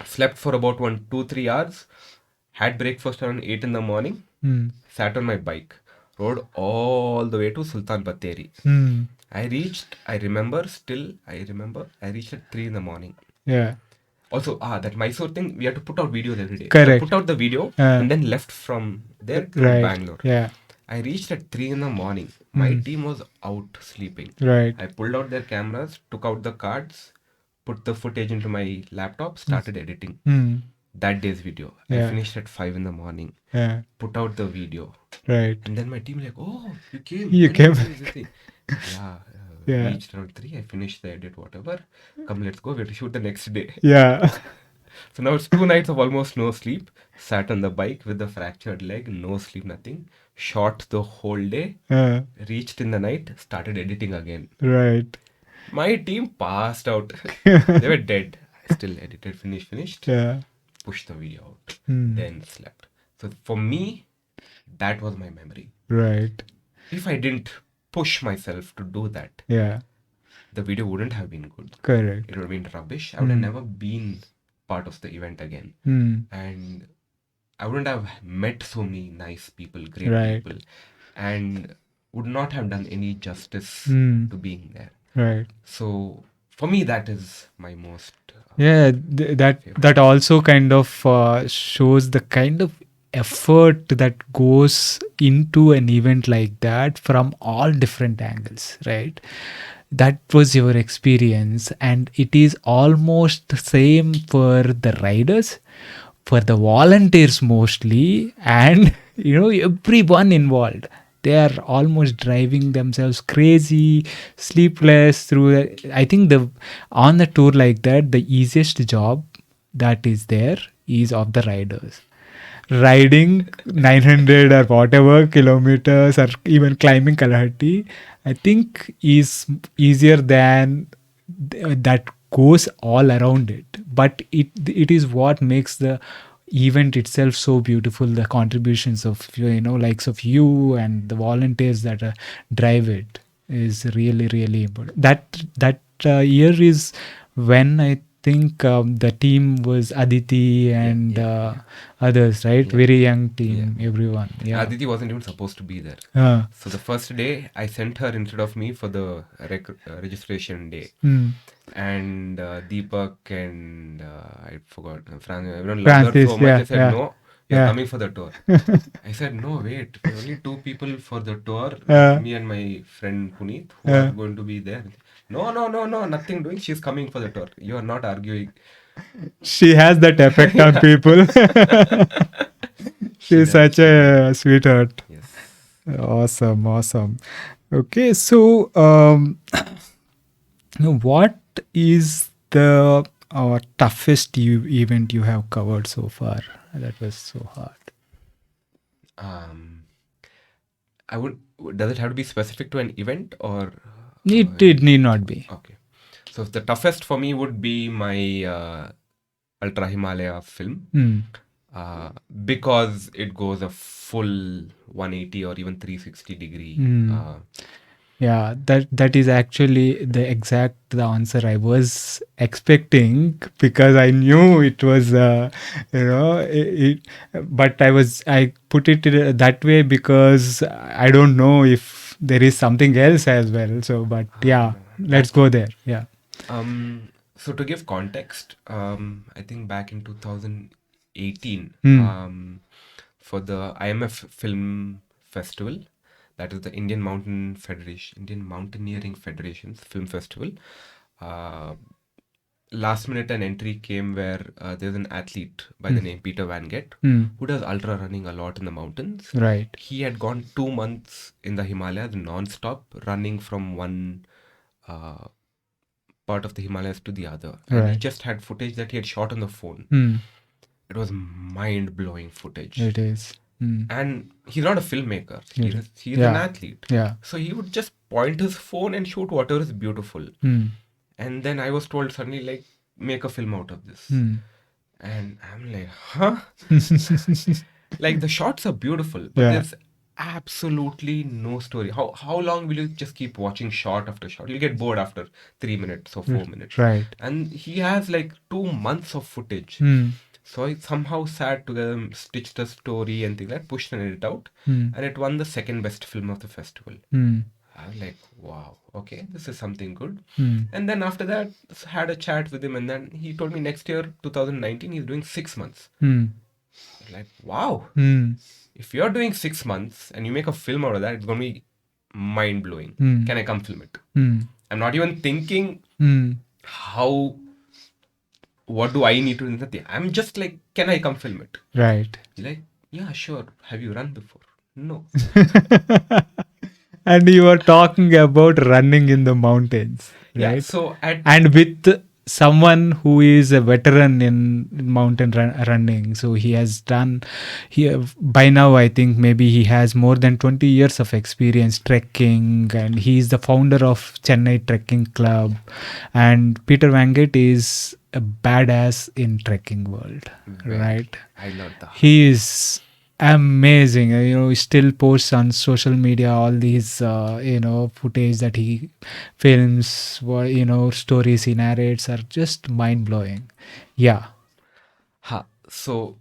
Slept for about 2-3 hours. Had breakfast around 8 in the morning. Sat on my bike. Rode all the way to Sultan Batteri. I reached at 3 in the morning. Yeah. Also, that Mysore thing, we had to put out videos every day. Correct. I put out the video and then left from there to Right. Bangalore. Yeah. I reached at 3 in the morning. My team was out sleeping. Right. I pulled out their cameras, took out the cards, put the footage into my laptop, started editing that day's video. Yeah. I finished at 5 in the morning. Yeah. Put out the video. Right. And then my team like, oh, you came. You When came. did you do this thing?" Yeah. Yeah. Reached around 3. I finished the edit, whatever. Come, let's go. We have to shoot the next day. Yeah. So now it's 2 nights of almost no sleep. Sat on the bike with the fractured leg, no sleep, nothing. Shot the whole day. Reached in the night, started editing again. Right. My team passed out. They were dead. I still edited, finished. Yeah. Pushed the video out. Then slept. So for me, that was my memory. Right. If I didn't push myself to do that, Yeah. the video wouldn't have been good. Correct. It would have been rubbish. I would have never been part of the event again. And I wouldn't have met so many nice people, great Right. people, and would not have done any justice to being there. Right. So for me, that is my most Yeah, that also kind of shows the kind of effort that goes into an event like that from all different angles, right? That was your experience, and it is almost the same for the riders, for the volunteers mostly, and everyone involved. They are almost driving themselves crazy, sleepless through. I think on the tour like that, the easiest job that is there is of the riders. Riding 900 or whatever kilometers, or even climbing Kalahati, I think is easier than that goes all around it. But it is what makes the event itself so beautiful. The contributions of likes of you and the volunteers that drive it is really, really important. That year is when I think the team was Aditi and others, right? Yeah. Very young team, everyone. Yeah. Aditi wasn't even supposed to be there. So the first day, I sent her instead of me for the registration day. And Deepak and I forgot, everyone loved her so much. I said, no, you're coming for the tour. I said, no, wait, we're only 2 people for the tour, me and my friend Puneet, who are going to be there. No, nothing doing. She's coming for the tour. You are not arguing. She has that effect on people. She's such a sweetheart. Yes. Awesome. Okay, so what is the toughest event you have covered so far? That was so hard. Does it have to be specific to an event or? It need not be. Okay. So the toughest for me would be my Ultra Himalaya film. Because it goes a full 180 or even 360 degree. Yeah, that is actually the answer I was expecting, because I knew it was, but I put it that way because I don't know if there is something else as well. So, but yeah, let's go there. Yeah. So to give context, I think back in 2018, for the IMF Film Festival, that is the Indian Mountaineering Federation's film festival. Last minute an entry came where there's an athlete by the name Peter Van Gett who does ultra running a lot in the mountains. Right. He had gone 2 months in the Himalayas non-stop, running from one part of the Himalayas to the other. And he Right. just had footage that he had shot on the phone. It was mind-blowing footage. It is. And he's not a filmmaker. He's Yeah. an athlete. Yeah. So he would just point his phone and shoot whatever is beautiful. And then I was told suddenly, like, make a film out of this. And I'm like, huh? Like, the shots are beautiful, but Yeah. there's absolutely no story. How long will you just keep watching shot after shot? You'll get bored after 3 minutes or 4 minutes. Right. And he has like 2 months of footage. So I somehow sat together, stitched the story and things like that, pushed and edit out. And it won the second best film of the festival. I was like, wow, okay, this is something good. And then after that, had a chat with him, and then he told me next year, 2019, he's doing 6 months. I was like, wow, if you're doing 6 months and you make a film out of that, it's going to be mind blowing. Can I come film it? I'm not even thinking what do I need to do? Nothing. I'm just like, can I come film it? Right. He's like, yeah, sure. Have you run before? No. And you were talking about running in the mountains, right? Yeah, so and with someone who is a veteran in mountain running, so he has done by now I think maybe he has more than 20 years of experience trekking, and he is the founder of Chennai Trekking Club, and Peter Van Gett is a badass in trekking world, right? I love that. He is amazing. He still posts on social media all these footage that he films, stories he narrates are just mind-blowing. Yeah. So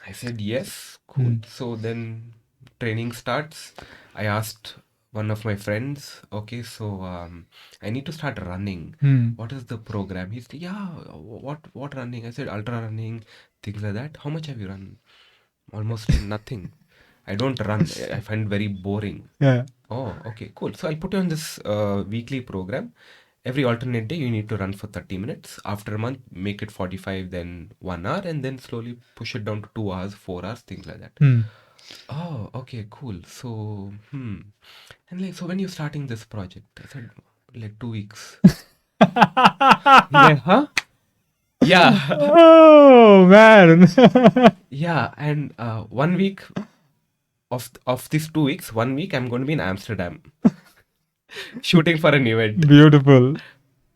I said yes, cool. So then training starts. I asked one of my friends, okay, so I need to start running. What is the program? He said, yeah, what running? I said ultra running, things like that. How much have you run? Almost nothing. I don't run. I find it very boring. Yeah. Oh, okay, cool. So I'll put you on this weekly program. Every alternate day, you need to run for 30 minutes. After a month, make it 45, then 1 hour, and then slowly push it down to 2 hours, 4 hours, things like that. Oh, okay, cool. So, and like, so when you're starting this project, I said, like 2 weeks. Like, huh? Yeah. Oh man. Yeah, and 1 week of these 2 weeks, 1 week I'm going to be in Amsterdam shooting for an event. Beautiful.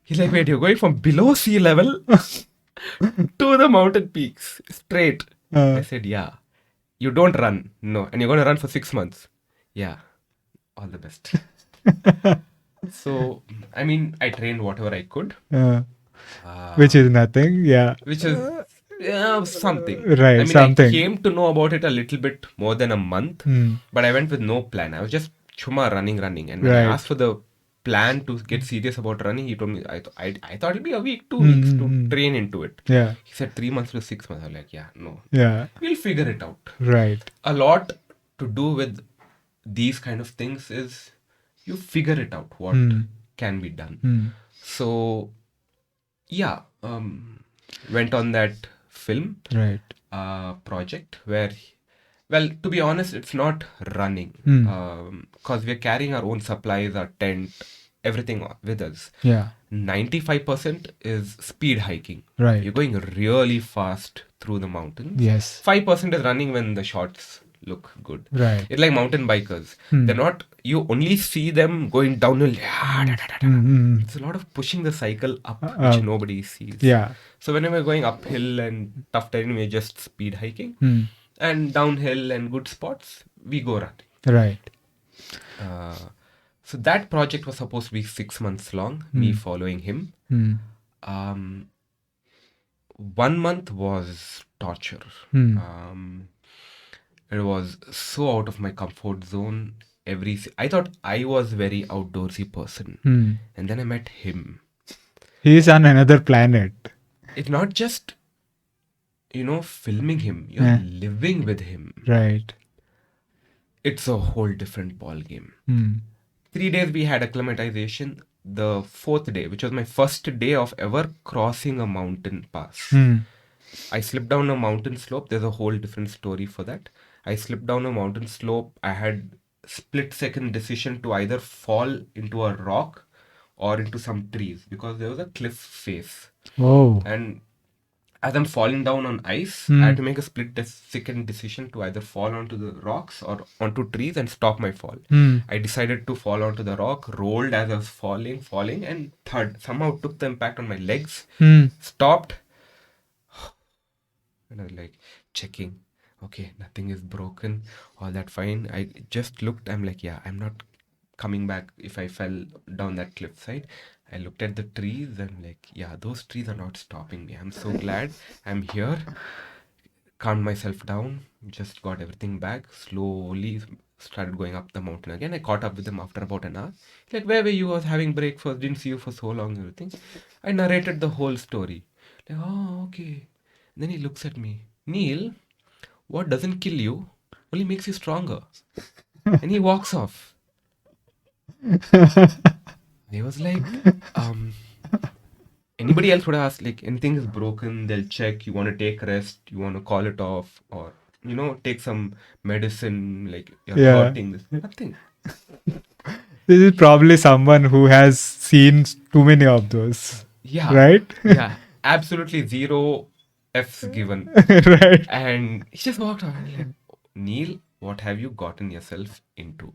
He's like, wait, you're going from below sea level to the mountain peaks straight. I said, yeah. You don't run, no, and you're going to run for 6 months. Yeah, all the best. So, I mean, I trained whatever I could. Which is nothing. Yeah. Which is something. Right. I mean, something. I came to know about it a little bit more than a month, but I went with no plan. I was just chuma running. And when I asked for the plan to get serious about running, he told me, I thought it'll be a week, 2 weeks to train into it. Yeah. He said 3 months to 6 months. I was like, yeah, no. Yeah. We'll figure it out. Right. A lot to do with these kind of things is you figure it out what can be done. So, yeah, went on that film project where, well, to be honest, it's not running because we're carrying our own supplies, our tent, everything with us. Yeah. 95% is speed hiking. Right. You're going really fast through the mountains. Yes. 5% is running when the shots look good. Right. It's like mountain bikers. They're not, you only see them going downhill. It's a lot of pushing the cycle up, which nobody sees. Yeah. So whenever we're going uphill and tough terrain, we're just speed hiking. And downhill and good spots, we go running. Right. So that project was supposed to be 6 months long, me following him. 1 month was torture. It was so out of my comfort zone. I thought I was very outdoorsy person. And then I met him. He's on another planet. It's not just, filming him. You're living with him. Right. it's a whole different ball game. Hmm. 3 days we had acclimatization. The fourth day, which was my first day of ever crossing a mountain pass, Hmm. I slipped down a mountain slope. There's a whole different story for that. I slipped down a mountain slope. I had split second decision to either fall into a rock or into some trees because there was a cliff face. Oh. And as I'm falling down on ice, I Hmm. had to make a second decision to either fall onto the rocks or onto trees and stop my fall. Hmm. I decided to fall onto the rock, rolled as I was falling, and somehow took the impact on my legs, Hmm. stopped, and I was like checking. Okay, nothing is broken, all that fine. I just looked, I'm like, yeah, I'm not coming back if I fell down that cliffside. I looked at the trees and like, yeah, those trees are not stopping me. I'm so glad I'm here. Calmed myself down, just got everything back, slowly started going up the mountain again. I caught up with him after about an hour. Like, where were you? I was having breakfast, didn't see you for so long, everything. I narrated the whole story. Like, oh, okay. Then he looks at me. Neil, what doesn't kill you only makes you stronger. And he walks off. I was like, anybody else would have asked, like, anything is broken, they'll check, you want to take rest, you want to call it off, or, take some medicine, like, you're Yeah. hurting. Nothing. This is probably someone who has seen too many of those. Yeah. Right? Yeah. Absolutely zero F's given. Right. And he just walked out and like, Neil, what have you gotten yourself into?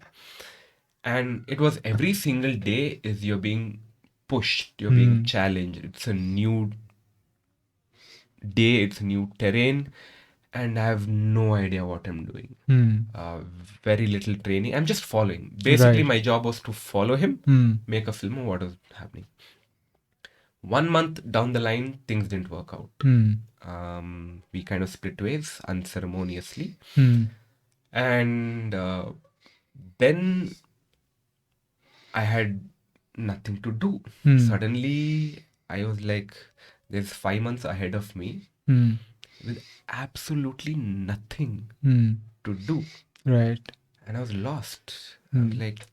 And it was every single day is you're being pushed, you're being challenged. It's a new day, it's new terrain, and I have no idea what I'm doing. Hmm. Very little training. I'm just following. Basically, Right. my job was to follow him, Hmm. make a film of what was happening. 1 month down the line, things didn't work out. Hmm. We kind of split ways unceremoniously. Hmm. And then I had nothing to do. Hmm. Suddenly, I was like, there's 5 months ahead of me Hmm. with absolutely nothing Hmm. to do. Right. And I was lost. I was like,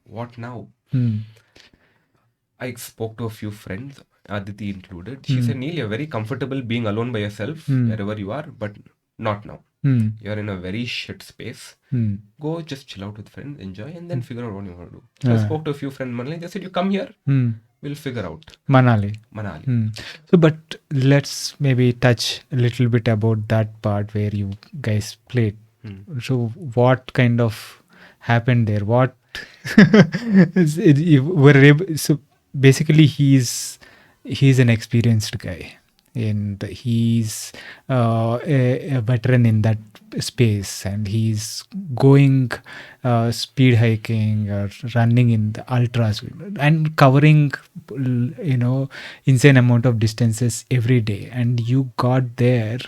what now? Hmm. I spoke to a few friends, Aditi included. She said, Neil, you're very comfortable being alone by yourself wherever you are, but not now. Hmm. You're in a very shit space. Hmm. Go just chill out with friends, enjoy, and then figure out what you want to do. So I spoke to a few friends in Manali. They said, you come here, Hmm. we'll figure out. Manali. Manali. Hmm. So, but let's maybe touch a little bit about that part where you guys played. So, what kind of happened there? What you were able, so basically he's an experienced guy and he's a veteran in that space, and he's going speed hiking or running in the ultras and covering insane amount of distances every day, and you got there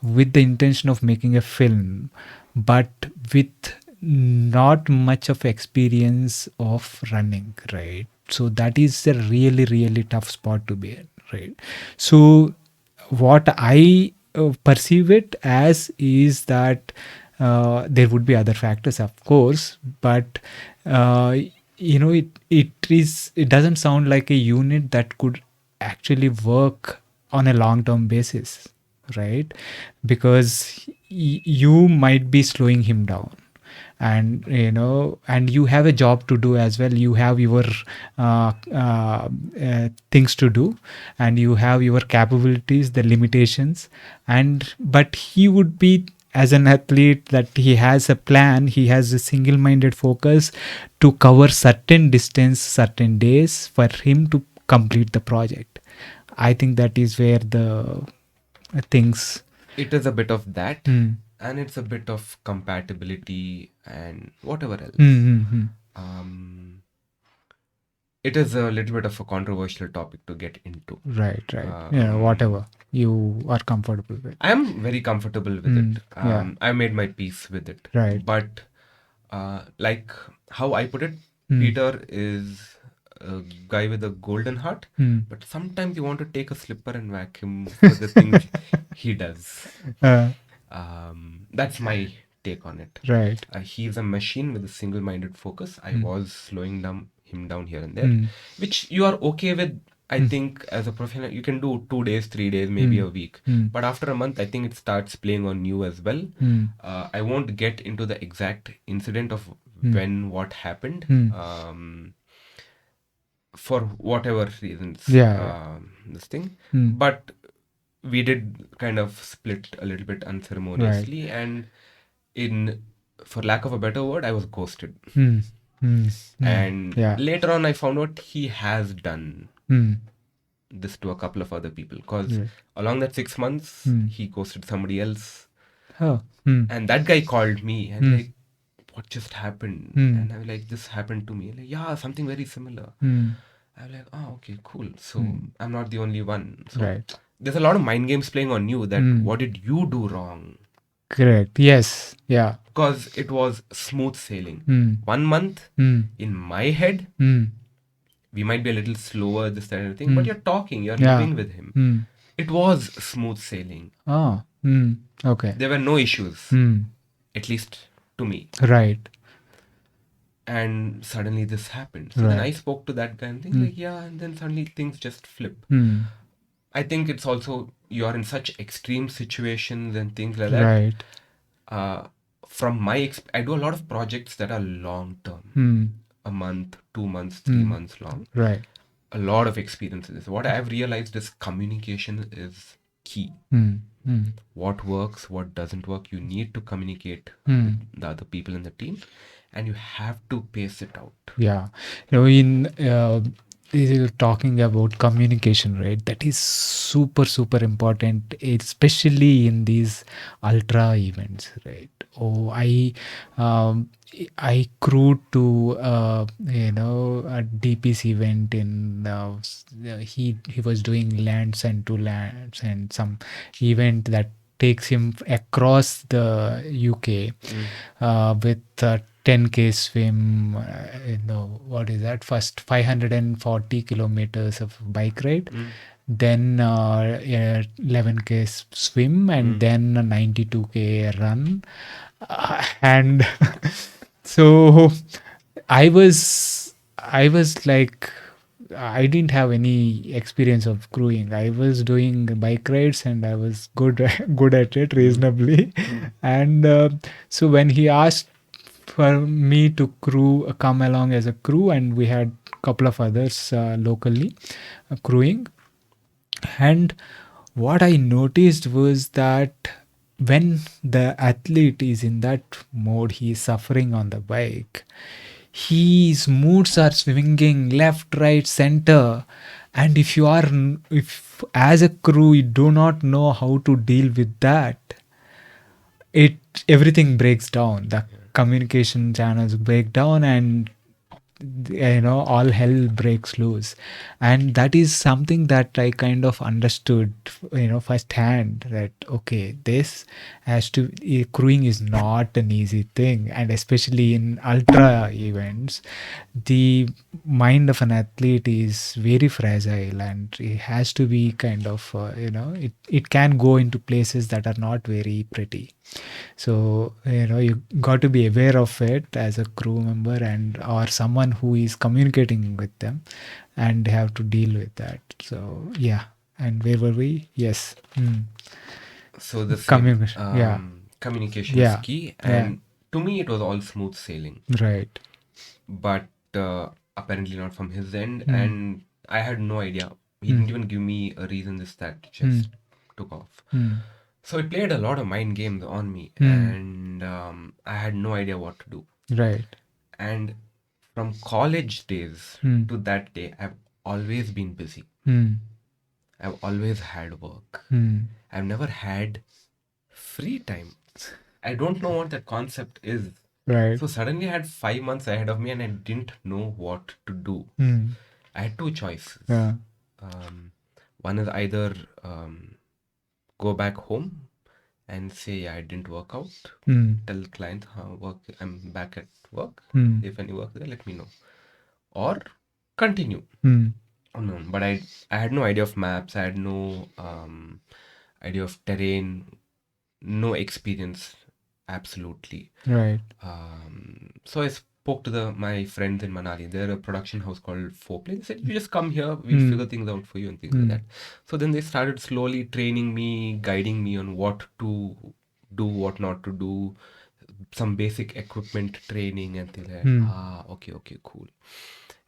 with the intention of making a film but with not much of experience of running, right? So that is a really really tough spot to be in, right? So what I perceive it as is that there would be other factors, of course, but it doesn't sound like a unit that could actually work on a long term basis, right? Because you might be slowing him down, and and you have a job to do as well. You have your things to do, and you have your capabilities, the limitations, and but he would be, as an athlete, that he has a plan, he has a single minded focus to cover certain distance, certain days for him to complete the project. I think that is where the things. It is a bit of that, Hmm. and it's a bit of compatibility and whatever else. Um, it is a little bit of a controversial topic to get into. Right. Yeah, whatever you are comfortable with. I am very comfortable with it. Yeah. I made my peace with it. Right. But like how I put it, Peter is a guy with a golden heart, but sometimes you want to take a slipper and whack him for the things he does. That's my take on it. Right. He's a machine with a single-minded focus. I was slowing him down here and there, Mm. which you are okay with. I think as a professional, you can do 2 days, 3 days, maybe a week. But after a month, I think it starts playing on you as well. I won't get into the exact incident of when what happened. For whatever reasons, Yeah. this thing. But we did kind of split a little bit unceremoniously, and for lack of a better word, I was ghosted. And Yeah. later on, I found out he has done Mm. this to a couple of other people, because Yeah. along that 6 months, he ghosted somebody else. Oh. Mm. And that guy called me and like, what just happened? And I was like, this happened to me. Like, yeah, something very similar. Mm. I'm like, oh, okay, cool. So I'm not the only one. So Right. there's a lot of mind games playing on you that what did you do wrong? Correct. Yes. Yeah. Because it was smooth sailing. 1 month in my head, we might be a little slower, this, that, and everything, but you're talking, you're Yeah. living with him. It was smooth sailing. Oh. Okay. There were no issues, at least to me. Right. And suddenly this happened. So then I spoke to that guy and think like, yeah, and then suddenly things just flip. I think it's also you're in such extreme situations and things like that. Right. From my I do a lot of projects that are long term, a month, 2 months, 3 months long. Right. A lot of experiences. What I've realized is communication is key. What works, what doesn't work, you need to communicate with the other people in the team, and you have to pace it out. Yeah. You're talking about communication, right? That is super, super important, especially in these ultra events, right? Oh, um, I crewed to a DP's event in he was doing lands and to lands and some event that takes him across the UK with 10K swim, what is that? First 540 kilometers of bike ride, then 11K swim, and then a 92K run. And so I was like, I didn't have any experience of crewing. I was doing bike rides and I was good at it reasonably. And so when he asked for me to come along as a crew, and we had a couple of others locally crewing, and what I noticed was that when the athlete is in that mode, he is suffering on the bike, his moods are swinging left, right, center. And if as a crew you do not know how to deal with that, it everything breaks down. The communication channels break down, and all hell breaks loose. And that is something that I kind of understood firsthand, that okay, this has to crewing is not an easy thing, and especially in ultra events, the mind of an athlete is very fragile, and it has to be kind of it can go into places that are not very pretty. So you got to be aware of it as a crew member and or someone who is communicating with them, and have to deal with that. So yeah. And where were we? Yes. So the same, communication is Yeah. key, Yeah. and to me it was all smooth sailing. Right. But apparently not from his end, and I had no idea. He didn't even give me a reason. That just took off. So it played a lot of mind games on me, and I had no idea what to do. Right. And from college days to that day, I've always been busy. I've always had work. I've never had free time. I don't know what that concept is. Right. So suddenly I had 5 months ahead of me and I didn't know what to do. I had two choices. Yeah. One is either go back home and say, yeah, I didn't work out. Tell clients, I'm back at work. If any work there, let me know. Or continue. Unknown. But I had no idea of maps. I had no idea of terrain, no experience. absolutely. Right. So I spoke to my friends in Manali. They're a production house called Foreplay. They said, you just come here, we'll figure things out for you and things like that. So then they started slowly training me, guiding me on what to do, what not to do, some basic equipment training and things like that. Okay, cool.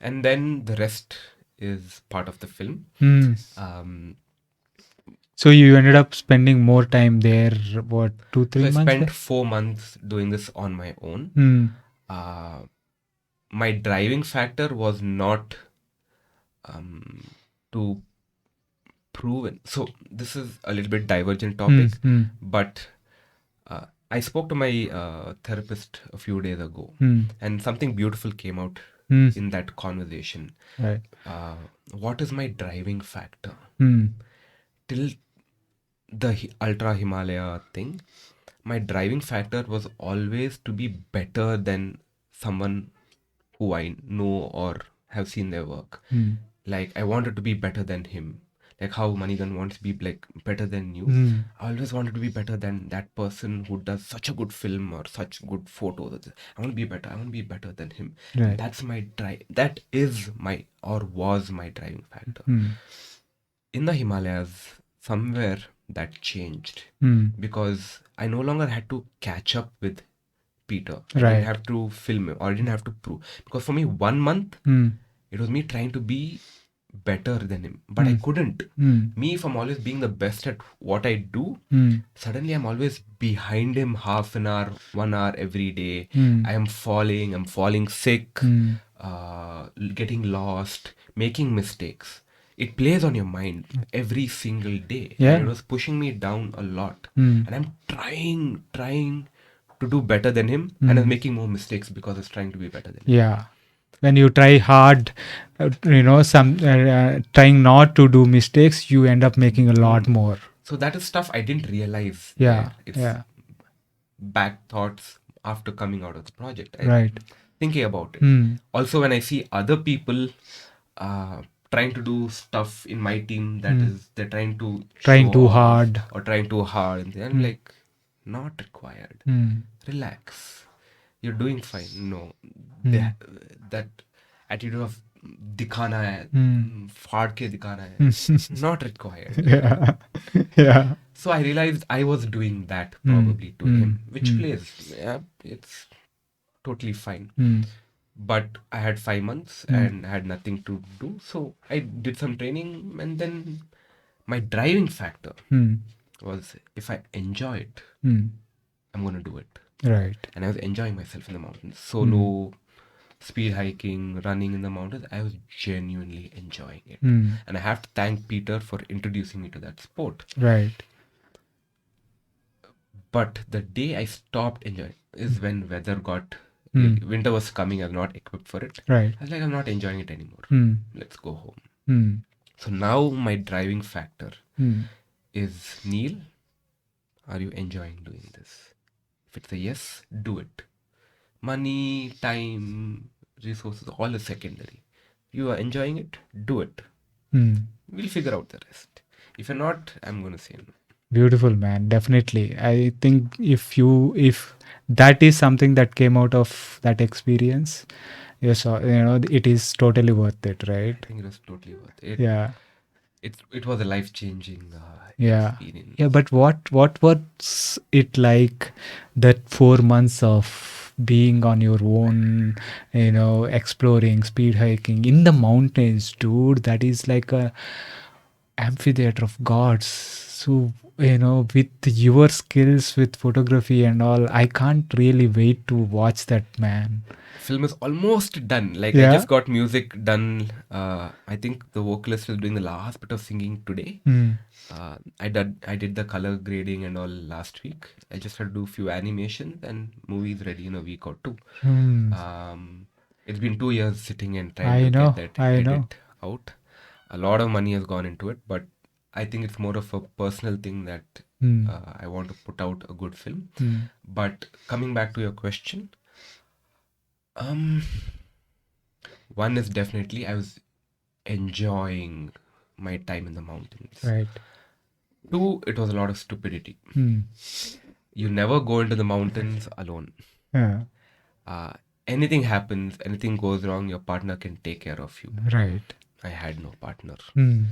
And then the rest is part of the film. Um, So you ended up spending more time there, what, 2-3 so I months spent there? 4 months doing this on my own. Uh, my driving factor was not to proven. So this is a little bit divergent topic, but I spoke to my therapist a few days ago, and something beautiful came out in that conversation. Right. What is my driving factor? Hmm. Till the Ultra Himalaya thing, my driving factor was always to be better than someone who I know or have seen their work. Like I wanted to be better than him. Like how Manigandan wants to be like better than you. I always wanted to be better than that person who does such a good film or such good photos. I want to be better. I want to be better than him. Right. And that's my drive. That is my or was my driving factor. In the Himalayas, somewhere that changed because I no longer had to catch up with Peter. I Right. didn't have to film him or I didn't have to prove. Because for me, 1 month, it was me trying to be better than him. But I couldn't. Me, from always being the best at what I do, suddenly I'm always behind him half an hour, 1 hour every day. I am falling, I'm falling sick, getting lost, making mistakes. It plays on your mind every single day. Yeah. And it was pushing me down a lot. And I'm trying to do better than him. And I'm making more mistakes because I was trying to be better than him. Yeah. When you try hard, trying not to do mistakes, you end up making a lot more. So that is stuff I didn't realize. Yeah. It's Yeah. back thoughts after coming out of the project. Right. Thinking about it. Also, when I see other people trying to do stuff in my team that is they're trying to Trying show too off hard. or trying too hard, and I'm like, not required. Relax. You're doing fine. No, that attitude of दिखाना है, फाड़ के दिखाना है, not required. Yeah. Yeah. So I realized I was doing that probably to him, which plays. Yeah, it's totally fine. But I had 5 months and I had nothing to do. So I did some training and then my driving factor was if I enjoy it, I'm going to do it. Right. And I was enjoying myself in the mountains. Solo, speed hiking, running in the mountains. I was genuinely enjoying it. And I have to thank Peter for introducing me to that sport. Right. But the day I stopped enjoying is when weather got winter was coming. I was not equipped for it. Right. I was like, I'm not enjoying it anymore. Let's go home. So now my driving factor is, Neil, are you enjoying doing this? If it's a yes, do it. Money, time, resources, all is secondary. You are enjoying it, do it. We'll figure out the rest. If you're not, I'm going to say no. Beautiful, man. Definitely. I think if that is something that came out of that experience, yes, it is totally worth it, right? I think it was totally worth it. Yeah. It was a life-changing Yeah. experience. Yeah, but what was it like, that 4 months of being on your own, exploring, speed hiking in the mountains, dude? That is like a amphitheater of gods. So, with your skills with photography and all, I can't really wait to watch that, man. Film is almost done. Like Yeah. I just got music done. I think the vocalist is doing the last bit of singing today. I did the color grading and all last week. I just had to do a few animations and movies ready in a week or two. It's been 2 years sitting and trying to get that edit out. A lot of money has gone into it, but I think it's more of a personal thing that I want to put out a good film. But coming back to your question, one is definitely I was enjoying my time in the mountains. Right. 2, it was a lot of stupidity. You never go into the mountains alone. Yeah. Anything happens, anything goes wrong, your partner can take care of you. Right. I had no partner. Mm.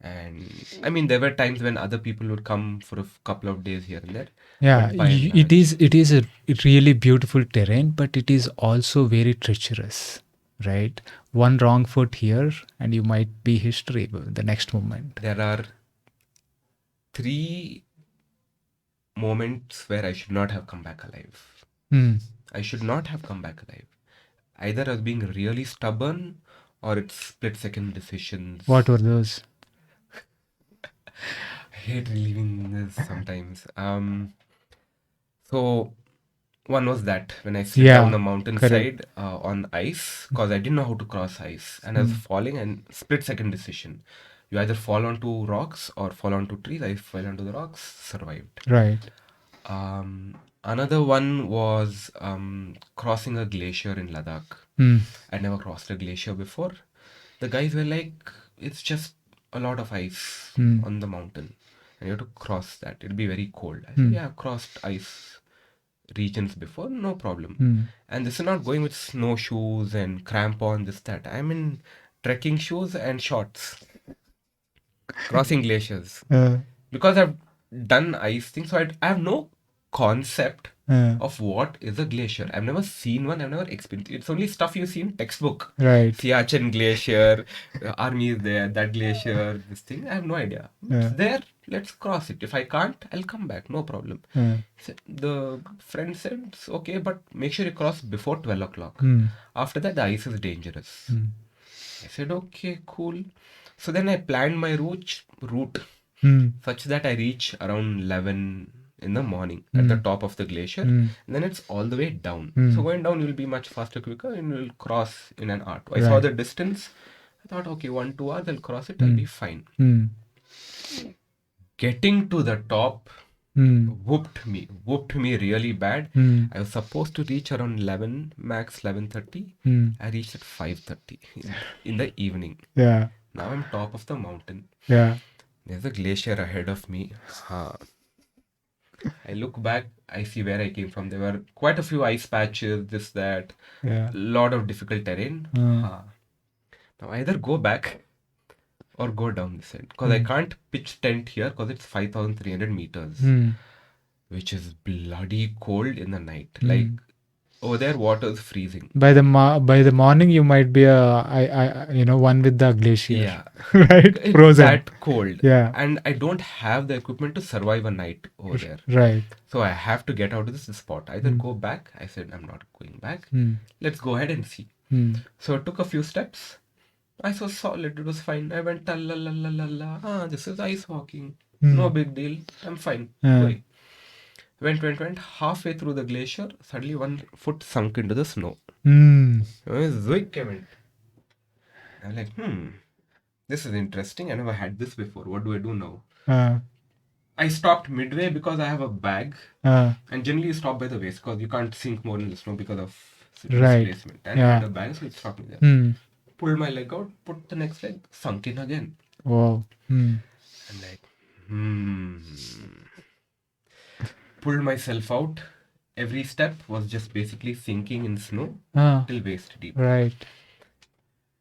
And I mean, there were times when other people would come for a couple of days here and there. Yeah, But by and it large, is a really beautiful terrain, but it is also very treacherous, right? One wrong foot here, and you might be history the next moment. there are 3 moments where I should not have come back alive. Mm. I should not have come back alive. Either I was being really stubborn or it's split-second decisions. What were those? I hate reliving this sometimes. So one was that when I slid down the mountainside on ice, because I didn't know how to cross ice, and I was falling, and split-second decision. You either fall onto rocks or fall onto trees. I fell onto the rocks, survived. Right. Another one was crossing a glacier in Ladakh. Mm. I never crossed a glacier before. The guys were like, it's just a lot of ice on the mountain, and you have to cross that. It'll be very cold. I said, yeah, I've crossed ice regions before, no problem. And this is not going with snowshoes and crampons, this, that. I'm in trekking shoes and shorts, crossing glaciers. Because I've done ice things, so I have no concept of what is a glacier. I've never seen one, I've never experienced. It's only stuff you see in textbook. Right. Siachen Glacier, army is there, that glacier, this thing. I have no idea. It's there, let's cross it. If I can't, I'll come back, no problem. So the friend said, okay, but make sure you cross before 12 o'clock. After that, the ice is dangerous. I said, okay, cool. So then I planned my route such that I reach around 11 in the morning at the top of the glacier, and then it's all the way down. So going down will be much faster, quicker, and you'll cross in an hour. I saw the distance. I thought, okay, 1-2 hours, I'll cross it, I'll be fine. Getting to the top whooped me really bad. I was supposed to reach around 11, max 11:30. I reached at 5:30 in the evening. Yeah. Now I'm top of the mountain. Yeah. There's a glacier ahead of me. I look back, I see where I came from. There were quite a few ice patches, this, that. Yeah. A lot of difficult terrain. Now either go back or go down this side. Because I can't pitch tent here because it's 5,300 meters. Which is bloody cold in the night. Like over there, water's freezing. By the morning, you might be one with the glacier. Yeah. Right. It's Frozen. that cold. Yeah. And I don't have the equipment to survive a night over there. Right. So I have to get out of this spot. Either go back. I said, I'm not going back. Let's go ahead and see. So I took a few steps. I saw solid. It was fine. I went, la la la la la. This is ice walking. No big deal. I'm fine. Going. Went. Halfway through the glacier, suddenly one foot sunk into the snow. Zoik came. I'm like, this is interesting. I never had this before. What do I do now? I stopped midway because I have a bag. And generally you stop by the waist because you can't sink more in the snow because of displacement. And I had a bag, so it stopped me there. Pulled my leg out, put the next leg, sunk in again. Wow. I'm like, pulled myself out. Every step was just basically sinking in snow till waist deep. Right.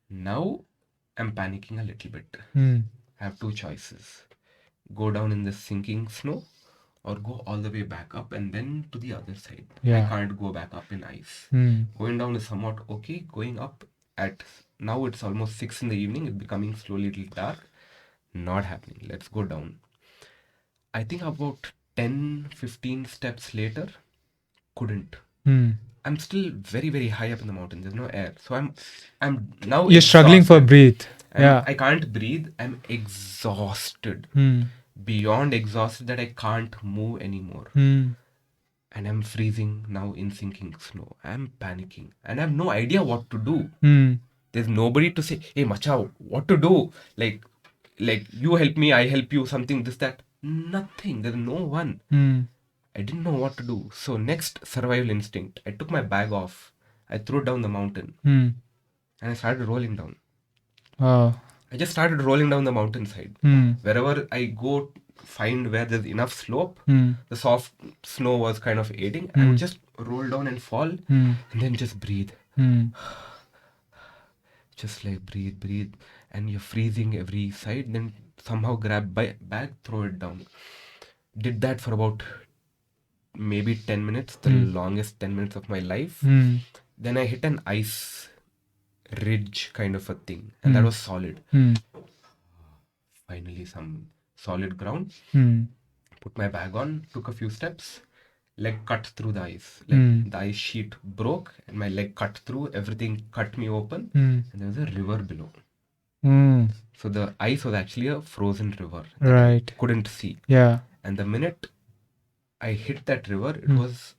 Now I'm panicking a little bit. I have 2 choices. Go down in the sinking snow or go all the way back up and then to the other side. Yeah. I can't go back up in ice. Going down is somewhat okay. Going up at, now it's almost 6 in the evening. It's becoming slowly a little dark. Not happening. Let's go down. I think about 10-15 steps later, couldn't. I'm still very, very high up in the mountain. There's no air. So I'm now You're struggling for breath. I can't breathe. I'm exhausted. Beyond exhausted that I can't move anymore. And I'm freezing now in sinking snow. I'm panicking. And I have no idea what to do. There's nobody to say, hey, Macha, what to do? Like you help me, I help you, something, this, that. Nothing. There's no one. I didn't know what to do. So next, survival instinct. I took my bag off. I threw it down the mountain. And I started rolling down. I just started rolling down the mountainside. Wherever I go, find where there's enough slope. Mm. The soft snow was kind of aiding. I would just roll down and fall, and then just breathe. Mm. Just like breathe, and you're freezing every side. Then somehow grab bag, throw it down. Did that for about maybe 10 minutes, the longest 10 minutes of my life. Then I hit an ice ridge kind of a thing, and that was solid. Finally, some solid ground. Put my bag on, took a few steps, leg cut through the ice. Like the ice sheet broke, and my leg cut through, everything cut me open, and there was a river below. So the ice was actually a frozen river that I couldn't see. Yeah. And the minute I hit that river, it was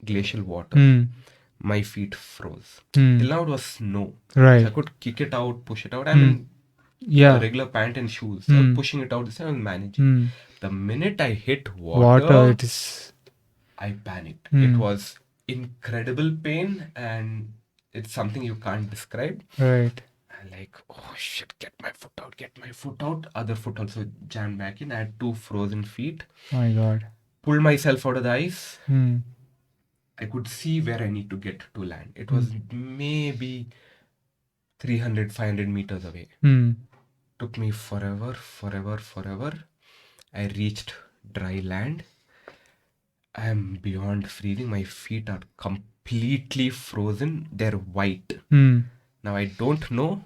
glacial water. My feet froze. Till now it was snow. Right. So I could kick it out, push it out. I'm in a regular pant and shoes. So I was pushing it out. This time I was managing. The minute I hit water, it is. I panicked. It was incredible pain, and it's something you can't describe. Right. I'm like, oh shit, get my foot out. Other foot also jammed back in. I had 2 frozen feet. My God. Pulled myself out of the ice. I could see where I need to get to land. It was maybe 300, 500 meters away. Took me forever. I reached dry land. I am beyond freezing. My feet are completely frozen. They're white. Now I don't know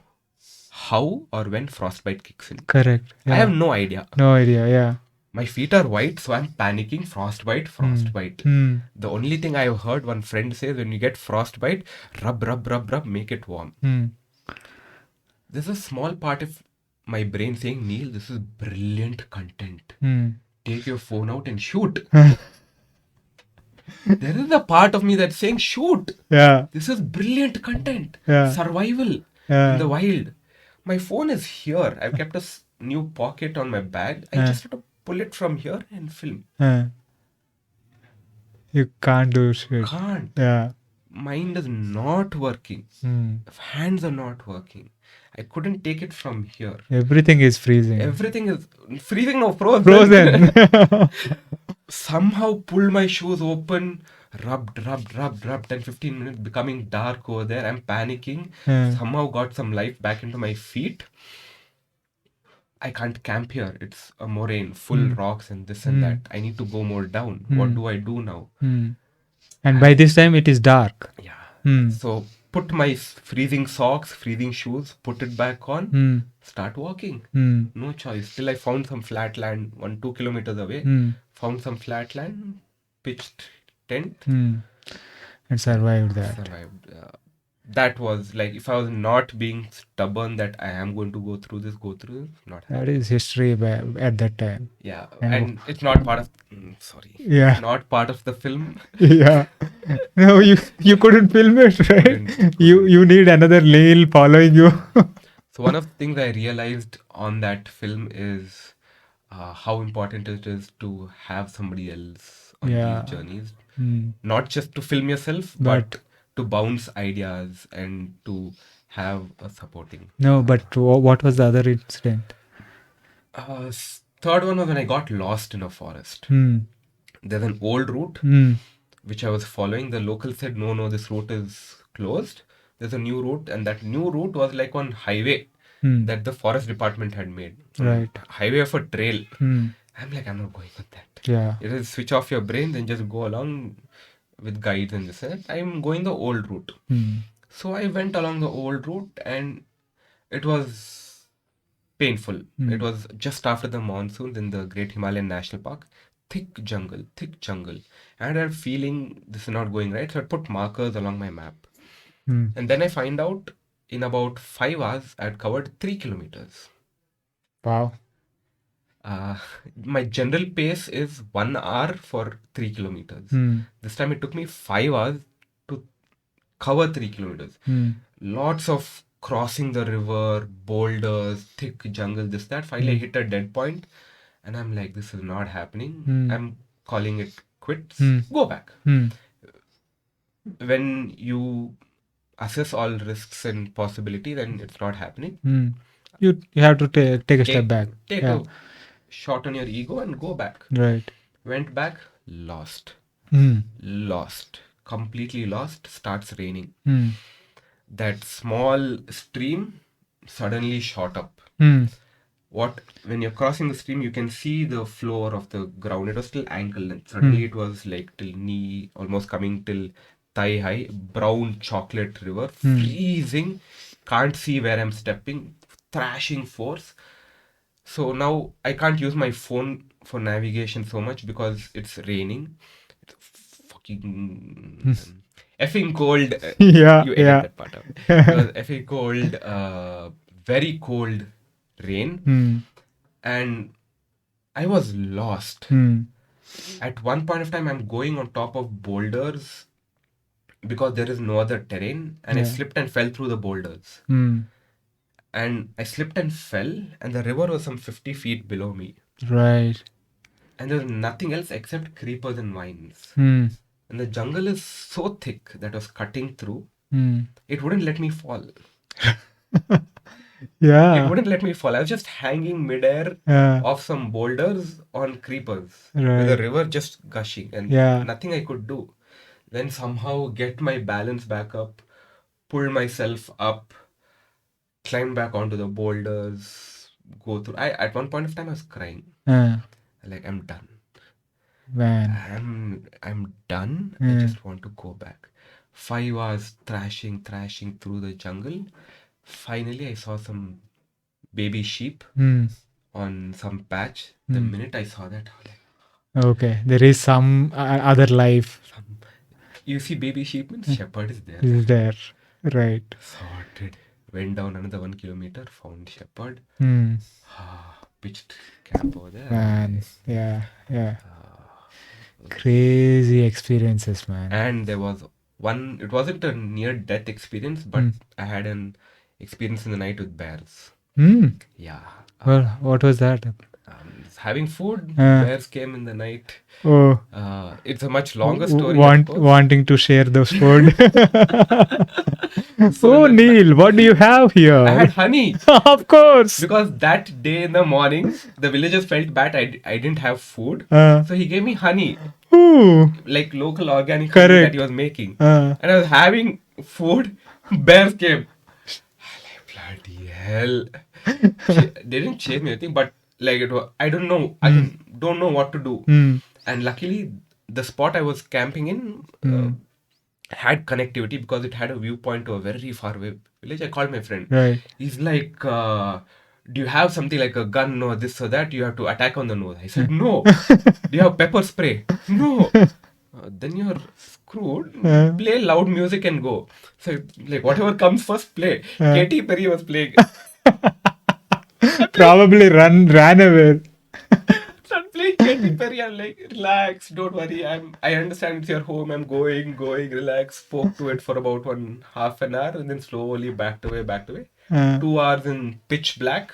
how or when frostbite kicks in. Correct. Yeah. I have no idea. No idea. Yeah. My feet are white, so I'm panicking. Frostbite. The only thing I've heard one friend say, when you get frostbite, rub, make it warm. There's a small part of my brain saying, Neil, this is brilliant content. Take your phone out and shoot. There is a part of me that's saying, shoot. Yeah. This is brilliant content. Yeah. Survival in the wild. My phone is here. I've kept a new pocket on my bag. I just have to pull it from here and film. You can't do shit. Can't. Yeah. Mind is not working. Hands are not working. I couldn't take it from here. Everything is freezing. Everything is freezing now, frozen. Frozen. Somehow pulled my shoes open, rubbed, 10, 15 minutes, becoming dark over there. I'm panicking. Somehow got some life back into my feet. I can't camp here. It's a moraine, full rocks and this and that. I need to go more down. What do I do now? And by this time it is dark. Yeah. So put my freezing socks, freezing shoes, put it back on, start walking. No choice. Till I found some flat land 1-2 kilometers away. Found some flat land, pitched tent. And survived that. That was like, if I was not being stubborn that I am going to go through this, not happening. That is history at that time. Yeah. And it's not part of, Yeah. not part of the film. Yeah. No, you couldn't film it, right? Couldn't. You need another Neil following you. So one of the things I realized on that film is how important it is to have somebody else on these journeys. Not just to film yourself, but to bounce ideas and to have a supporting. No, but what was the other incident? Third one was when I got lost in a forest. There's an old route which I was following. The local said, no, this route is closed. There's a new route, and that new route was like on highway that the forest department had made. Right. Highway of a trail. I'm like, I'm not going with that. Yeah. It is switch off your brain and just go along with guides and this. I'm going the old route. So I went along the old route, and it was painful. It was just after the monsoons in the Great Himalayan National Park. Thick jungle. And I had a feeling this is not going right. So I put markers along my map. And then I find out in about 5 hours, I had covered 3 kilometers. Wow. My general pace is 1 hour for 3 kilometers. This time it took me 5 hours to cover 3 kilometers. Lots of crossing the river, boulders, thick jungle, this, that. Finally, I hit a dead point, and I'm like, this is not happening. I'm calling it quits. Go back. When you assess all risks and possibility, then it's not happening. You have to take a step back. Take a shot on your ego and go back. Right. Went back, lost. Mm. Lost. Completely lost. Starts raining. Mm. That small stream suddenly shot up. Mm. When you're crossing the stream, you can see the floor of the ground. It was still ankle length. Suddenly it was like till knee, almost coming till thigh high. Brown chocolate river, freezing. Can't see where I'm stepping. Thrashing force. So now I can't use my phone for navigation so much because it's raining. It's fucking effing cold. Yeah, You edit yeah. that part out. It was effing cold, very cold rain, Mm. and I was lost. Mm. At one point of time, I'm going on top of boulders because there is no other terrain, and I Yeah. slipped and fell through the boulders. Mm. And I slipped and fell, and the river was some 50 feet below me. Right. And there was nothing else except creepers and vines. Mm. And the jungle is so thick that was cutting through. Mm. It wouldn't let me fall. Yeah. It wouldn't let me fall. I was just hanging midair Yeah. off some boulders on creepers with the Right. river just gushing and Yeah. nothing I could do. Then somehow get my balance back up, pull myself up, climb back onto the boulders, go through. At one point of time I was crying. Like, I'm done. Man. I'm done. I just want to go back. 5 hours thrashing through the jungle. Finally, I saw some baby sheep on some patch. The minute I saw that, I was like, Okay, there is some other life you see baby sheep means shepherd is there. is there. Right. Sorted. Went down another 1 kilometer, found shepherd. Hmm. Pitched camp over there. Man. Yeah. Yeah. Crazy experiences, man. And there was one, it wasn't a near death experience, but I had an experience in the night with bears. Yeah. Well, what was that? Having food, bears came in the night. Oh. It's a much longer story. Of course. Wanting to share those food. So oh, Neil, what do you have here? I had honey. Of course. Because that day in the morning, the villagers felt bad. I didn't have food. So he gave me honey. Ooh. Like local organic honey that he was making. And I was having food. Bears came. Bloody hell. They didn't chase me or anything, but like it was, I don't know. I don't know what to do. And luckily, the spot I was camping in had connectivity because it had a viewpoint to a very far away village. I called my friend. Right. He's like, do you have something like a gun or this or that? You have to attack on the nose. I said, no. Do you have pepper spray? No. Then you're screwed. Play loud music and go. So, like, whatever comes first, play. Katy Perry was playing. Probably ran away. I'm playing Katy Perry. I'm like, relax, don't worry. I understand it's your home. I'm going, relax. Spoke to it for about half an hour and then slowly backed away. 2 hours in pitch black.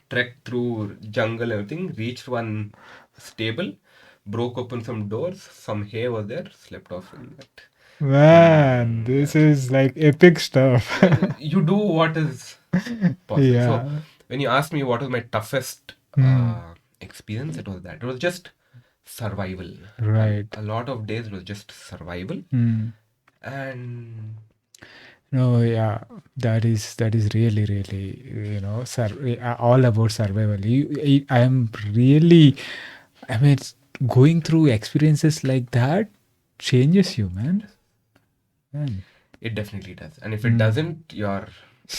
Trekked through jungle and everything. Reached one stable. Broke open some doors. Some hay was there. Slept off in that. Man, this is like epic stuff. You do what is possible. Yeah. So, when you ask me what was my toughest experience, it was that. It was just survival. Right. A lot of days it was just survival. And no, yeah, that is really, really, all about survival. I am really, I mean, going through experiences like that changes you, man. It definitely does. And if it doesn't, you're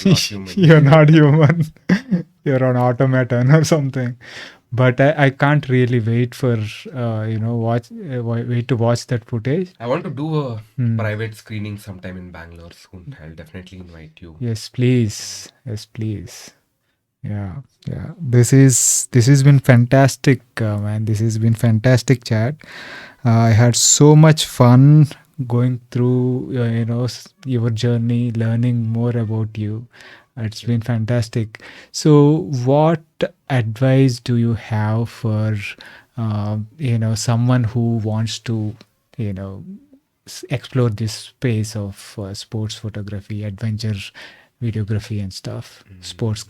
not human. You're not human. You're an automaton or something. But I can't really wait for wait to watch that footage. I want to do a private screening sometime in Bangalore soon. I'll definitely invite you. Yes, please. Yeah. This has been fantastic, man. This has been fantastic chat. I had so much fun going through your journey, learning more about you. It's been fantastic. So what advice do you have for someone who wants to explore this space of sports photography, adventure videography and stuff, sports.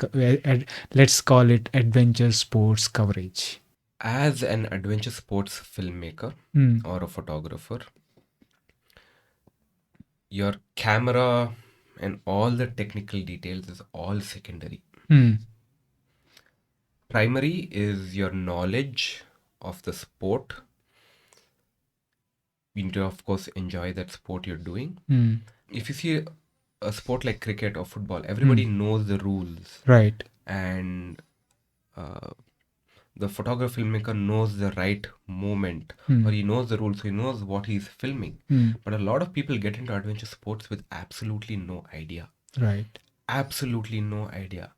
Let's call it adventure sports coverage. As an adventure sports filmmaker or a photographer, your camera and all the technical details is all secondary. Primary is your knowledge of the sport. You need to, of course, enjoy that sport you're doing. If you see a sport like cricket or football, everybody knows the rules. Right. And the photographer filmmaker knows the right moment, or he knows the rules, so he knows what he's filming. But a lot of people get into adventure sports with absolutely no idea. Right. Absolutely no idea.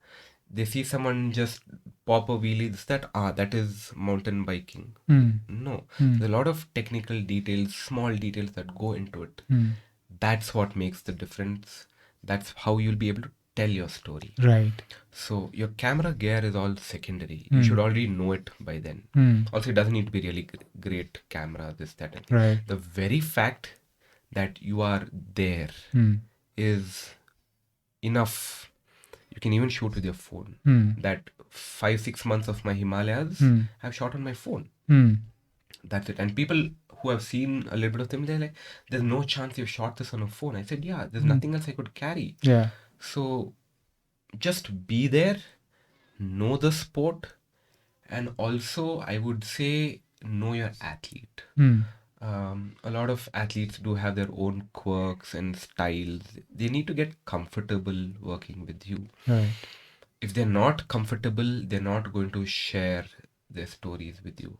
They see someone just pop a wheelie, that is mountain biking. No. There's a lot of technical details, small details that go into it. That's what makes the difference. That's how you'll be able to tell your story. Right. So your camera gear is all secondary. You should already know it by then. Also, it doesn't need to be really great camera, this, that, and Right. the very fact that you are there is enough. You can even shoot with your phone. That 5-6 months of my Himalayas, I've shot on my phone. That's it. And people who have seen a little bit of them, they're like, there's no chance you've shot this on a phone. I said, yeah, there's nothing else I could carry. Yeah. So just be there, know the sport, and also I would say know your athlete. A lot of athletes do have their own quirks and styles. They need to get comfortable working with you. Right. If they're not comfortable, they're not going to share their stories with you.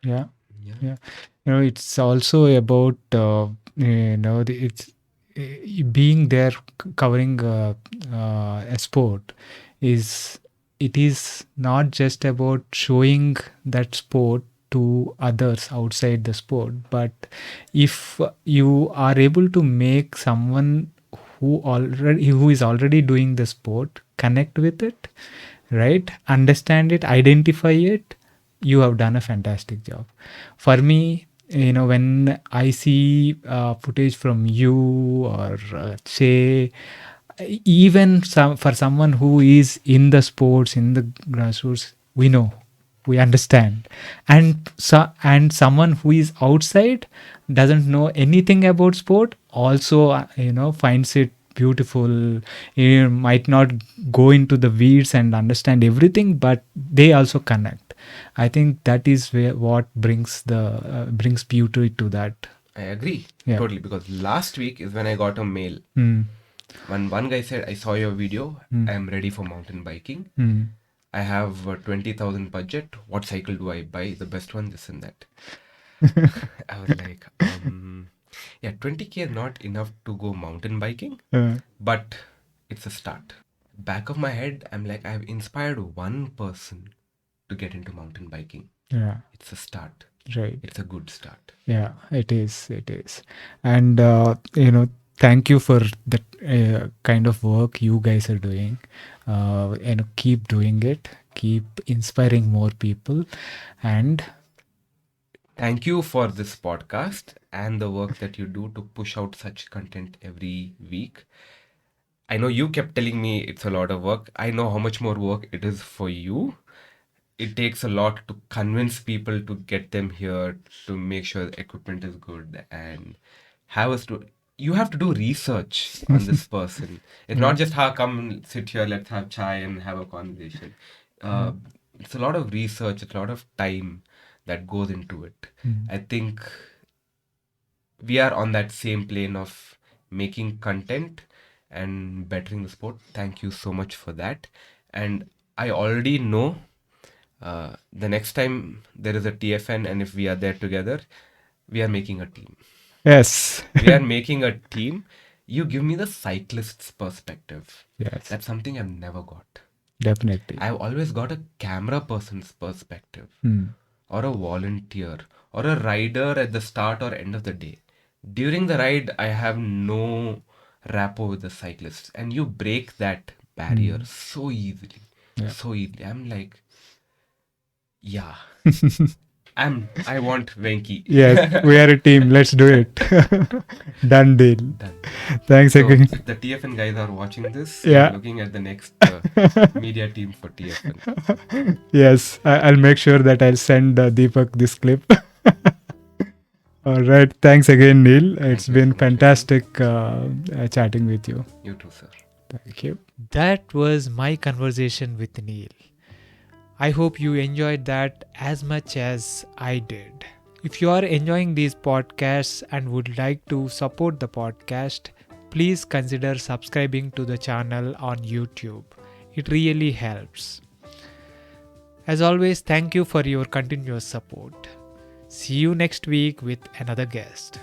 Yeah. It's also about it's being there covering a sport. It is not just about showing that sport to others outside the sport, but if you are able to make someone who is already doing the sport connect with it, right, understand it, identify it, you have done a fantastic job. For me, when I see footage from you, or say even for someone who is in the sports, in the grassroots, we understand, and someone who is outside, doesn't know anything about sport, also finds it beautiful. You might not go into the weeds and understand everything, but they also connect. I think that is what brings beauty to that. I agree. Yeah. Totally. Because last week is when I got a mail. When one guy said, I saw your video, I am ready for mountain biking. I have 20,000 budget. What cycle do I buy? The best one, this and that. I was like, yeah, 20K is not enough to go mountain biking, but it's a start. Back of my head, I'm like, I've inspired one person to get into mountain biking. Yeah. It's a start. Right. It's a good start. Yeah, it is. And thank you for the kind of work you guys are doing. Keep doing it, keep inspiring more people. And thank you for this podcast and the work that you do to push out such content every week. I know you kept telling me it's a lot of work. I know how much more work it is for you. It takes a lot to convince people to get them here, to make sure the equipment is good, and you have to do research on this person. It's not just, come sit here, let's have chai and have a conversation. It's a lot of research, it's a lot of time that goes into it. I think we are on that same plane of making content and bettering the sport. Thank you so much for that. And I already know the next time there is a TFN and if we are there together, we are making a team. Yes. We are making a team. You give me the cyclist's perspective. Yes. That's something I've never got. Definitely. I've always got a camera person's perspective, or a volunteer, or a rider at the start or end of the day. During the ride, I have no rapport with the cyclists, and you break that barrier so easily. So easily. I'm like, yeah. I want Venki. Yes, we are a team. Let's do it. Done deal. Done. Thanks So again. if the TFN guys are watching this, Yeah. I'm looking at the next media team for TFN. Yes, I'll make sure that I'll send Deepak this clip. All right. Thanks again, Neil. It's you been so much, fantastic chatting with you. You too, sir. Thank you. That was my conversation with Neil. I hope you enjoyed that as much as I did. If you are enjoying these podcasts and would like to support the podcast, please consider subscribing to the channel on YouTube. It really helps. As always, thank you for your continuous support. See you next week with another guest.